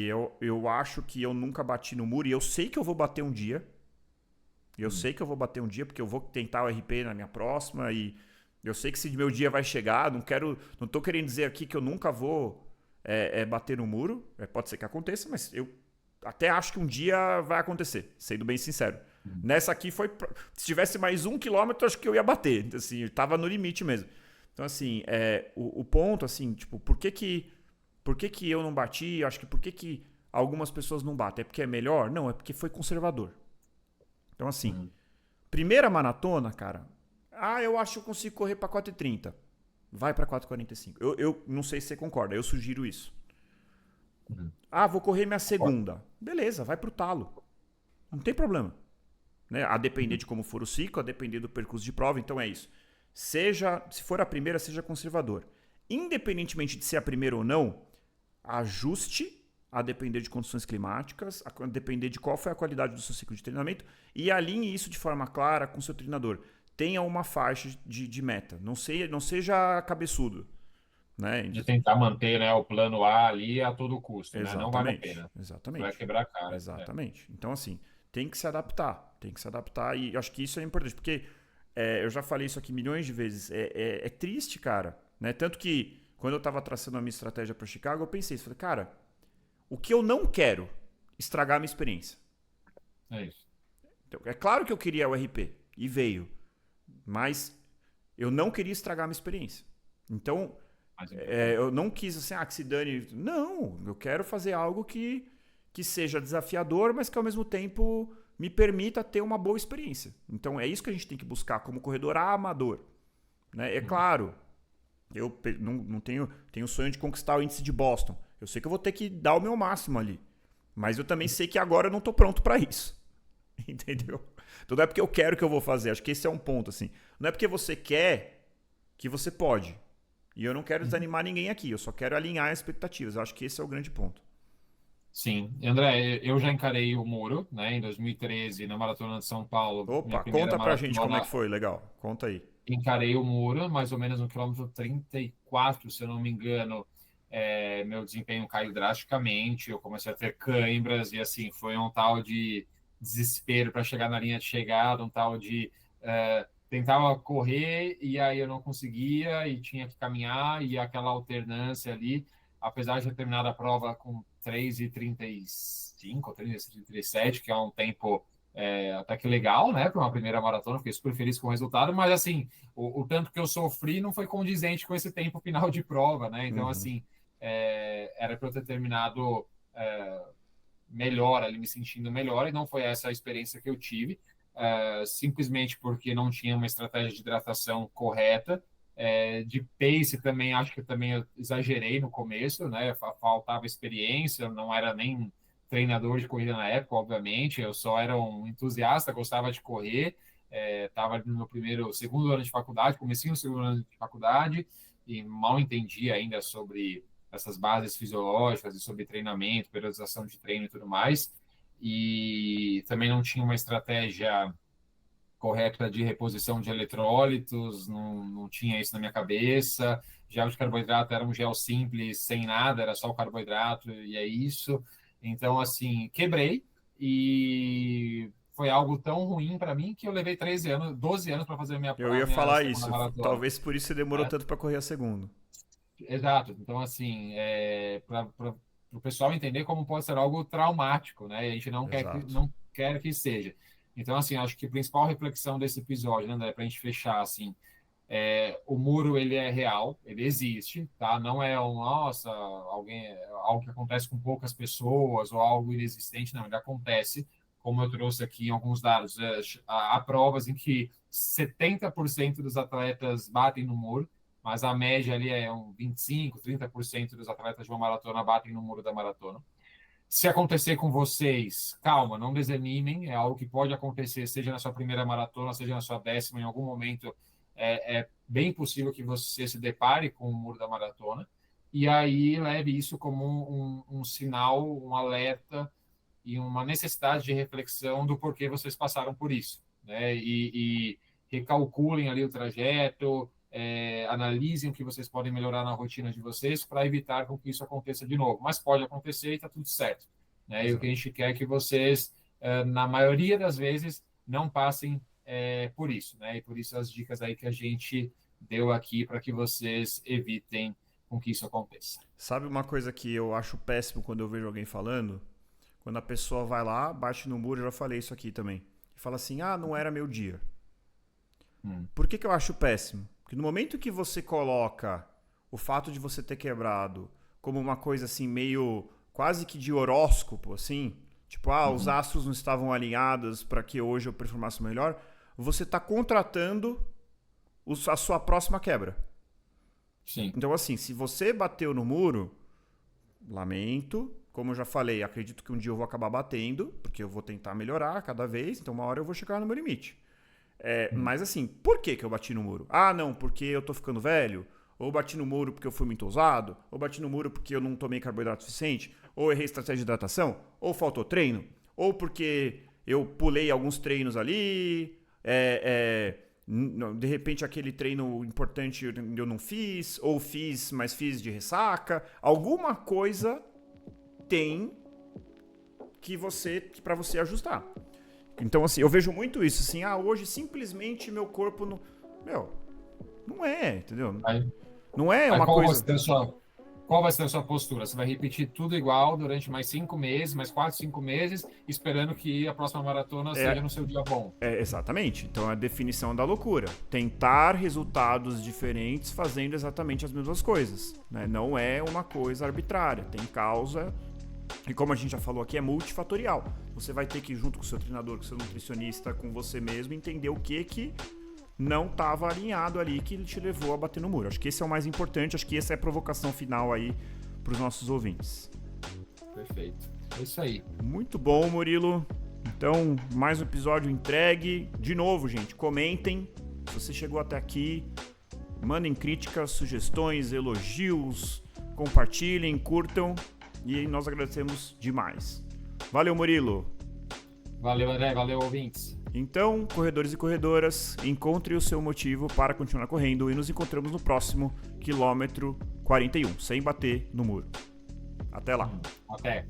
eu acho que eu nunca bati no muro, e eu sei que eu vou bater um dia. Eu sei que eu vou bater um dia, porque eu vou tentar o RP na minha próxima, e eu sei que esse meu dia vai chegar. Não tô querendo dizer aqui que eu nunca vou bater no muro. Pode ser que aconteça, mas eu até acho que um dia vai acontecer, sendo bem sincero. Nessa aqui foi. Se tivesse mais 1 km, acho que eu ia bater. Assim, eu tava no limite mesmo. Então, assim, o ponto, assim, tipo, por que que eu não bati? Acho que por que que algumas pessoas não batem? É porque é melhor? Não, é porque foi conservador. Então, assim, Uhum. primeira maratona, cara. Eu acho que eu consigo correr pra 4:30. Vai pra 4:45. Eu não sei se você concorda, eu sugiro isso. Uhum. Vou correr minha segunda. Beleza, vai pro talo. Não tem problema. Né? A depender Uhum. de como for o ciclo, a depender do percurso de prova, então é isso. Se for a primeira, seja conservador. Independentemente de ser a primeira ou não, ajuste a depender de condições climáticas, a depender de qual foi a qualidade do seu ciclo de treinamento e alinhe isso de forma clara com o seu treinador. Tenha uma faixa de meta. Não seja cabeçudo. Né? De tentar manter, né, o plano A ali a todo custo, né? Não vale a Exatamente, pena. Você vai exatamente, quebrar a cara. É. exatamente. Então, assim, tem que se adaptar e eu acho que isso é importante, porque eu já falei isso aqui milhões de vezes, é triste, cara, né? Tanto que quando eu tava traçando a minha estratégia para Chicago, eu pensei isso, falei, cara, o que eu não quero estragar a minha experiência. É isso. Então, é claro que eu queria o RP e veio, mas eu não queria estragar a minha experiência. Então, Eu não quis assim, que se dane. Não, eu quero fazer algo que seja desafiador, mas que ao mesmo tempo me permita ter uma boa experiência. Então é isso que a gente tem que buscar como corredor amador. Né? É claro, eu não tenho o sonho de conquistar o índice de Boston. Eu sei que eu vou ter que dar o meu máximo ali. Mas eu também sei que agora eu não estou pronto para isso. Entendeu? Então não é porque eu quero que eu vou fazer. Acho que esse é um ponto. Assim. Não é porque você quer que você pode. E eu não quero desanimar ninguém aqui. Eu só quero alinhar as expectativas. Eu acho que esse é o grande ponto. Sim. André, eu já encarei o muro, né, em 2013, na Maratona de São Paulo, minha Opa, primeira conta pra gente como é maratona. que foi. Legal. Conta aí. Encarei o muro, mais ou menos no quilômetro 34, se eu não me engano. Meu desempenho caiu drasticamente, eu comecei a ter câimbras e assim, foi um tal de desespero para chegar na linha de chegada, um tal de tentava correr e aí eu não conseguia e tinha que caminhar e aquela alternância ali, apesar de ter terminado a prova com 3:35 ou 3:37, que é um tempo até que legal, né, para uma primeira maratona, fiquei super feliz com o resultado, mas assim, o tanto que eu sofri não foi condizente com esse tempo final de prova, né, então assim, era para eu ter terminado melhor, ali me sentindo melhor, e não foi essa a experiência que eu tive, simplesmente porque não tinha uma estratégia de hidratação correta. De pace também, acho que também eu exagerei no começo, né? Faltava experiência, não era nem treinador de corrida na época, obviamente, eu só era um entusiasta, gostava de correr, estava no meu segundo ano de faculdade, comecei no segundo ano de faculdade, e mal entendia ainda sobre essas bases fisiológicas e sobre treinamento, periodização de treino e tudo mais, e também não tinha uma estratégia correta de reposição de eletrólitos, não tinha isso na minha cabeça. Gel de carboidrato era um gel simples, sem nada, era só o carboidrato e é isso. Então, assim, quebrei e foi algo tão ruim para mim que eu levei 12 anos para fazer a Eu ia minha falar segunda isso. maratona. Talvez por isso você demorou tanto para correr a segunda. Exato. Então, assim, para o pessoal entender como pode ser algo traumático, né? E a gente Exato. não quer que seja. Então, assim, acho que a principal reflexão desse episódio, né, André, para a gente fechar, assim, o muro, ele é real, ele existe, tá? Não é nossa, algo que acontece com poucas pessoas ou algo inexistente, não, ele acontece, como eu trouxe aqui em alguns dados. Há provas em que 70% dos atletas batem no muro, mas a média ali é 25, 30% dos atletas de uma maratona batem no muro da maratona. Se acontecer com vocês, calma, não desanimem, é algo que pode acontecer, seja na sua primeira maratona, seja na sua 10ª, em algum momento é bem possível que você se depare com o muro da maratona, e aí leve isso como um sinal, um alerta e uma necessidade de reflexão do porquê vocês passaram por isso, né? E recalculem ali o trajeto, analisem o que vocês podem melhorar na rotina de vocês para evitar com que isso aconteça de novo. Mas pode acontecer e está tudo certo, né? E o que a gente quer é que vocês, na maioria das vezes, não passem por isso, né? E por isso as dicas aí que a gente deu aqui para que vocês evitem com que isso aconteça. Sabe uma coisa que eu acho péssimo quando eu vejo alguém falando? Quando a pessoa vai lá, bate no muro, eu já falei isso aqui também, e fala assim, não era meu dia. Por que eu acho péssimo? Porque no momento que você coloca o fato de você ter quebrado como uma coisa assim, meio quase que de horóscopo, assim, tipo, os astros não estavam alinhados para que hoje eu performasse melhor, você está contratando a sua próxima quebra. Sim. Então, assim, se você bateu no muro, lamento. Como eu já falei, acredito que um dia eu vou acabar batendo, porque eu vou tentar melhorar cada vez, então uma hora eu vou chegar no meu limite. Mas assim, por que eu bati no muro? Não, porque eu tô ficando velho? Ou bati no muro porque eu fui muito ousado? Ou bati no muro porque eu não tomei carboidrato suficiente? Ou errei estratégia de hidratação? Ou faltou treino? Ou porque eu pulei alguns treinos ali? De repente aquele treino importante eu não fiz? Ou fiz, mas fiz de ressaca? Alguma coisa tem para você ajustar. Então, assim, eu vejo muito isso, assim, hoje simplesmente meu corpo não... não é, entendeu? Não é uma coisa... qual vai ser a sua postura? Você vai repetir tudo igual durante mais 5 meses, mais 4, 5 meses, esperando que a próxima maratona seja no seu dia bom. Exatamente. Então é a definição da loucura. Tentar resultados diferentes fazendo exatamente as mesmas coisas, né? Não é uma coisa arbitrária, tem causa. E como a gente já falou aqui, é multifatorial. Você vai ter que, junto com o seu treinador, com o seu nutricionista, com você mesmo, entender o que não estava alinhado ali, que te levou a bater no muro. Acho que esse é o mais importante, acho que essa é a provocação final aí para os nossos ouvintes. Perfeito. É isso aí. Muito bom, Murilo. Então, mais um episódio entregue. De novo, gente, comentem. Se você chegou até aqui, mandem críticas, sugestões, elogios, compartilhem, curtam. E nós agradecemos demais. Valeu, Murilo. Valeu, André. Valeu, ouvintes. Então, corredores e corredoras, encontre o seu motivo para continuar correndo e nos encontramos no próximo quilômetro 41, sem bater no muro. Até lá. Até.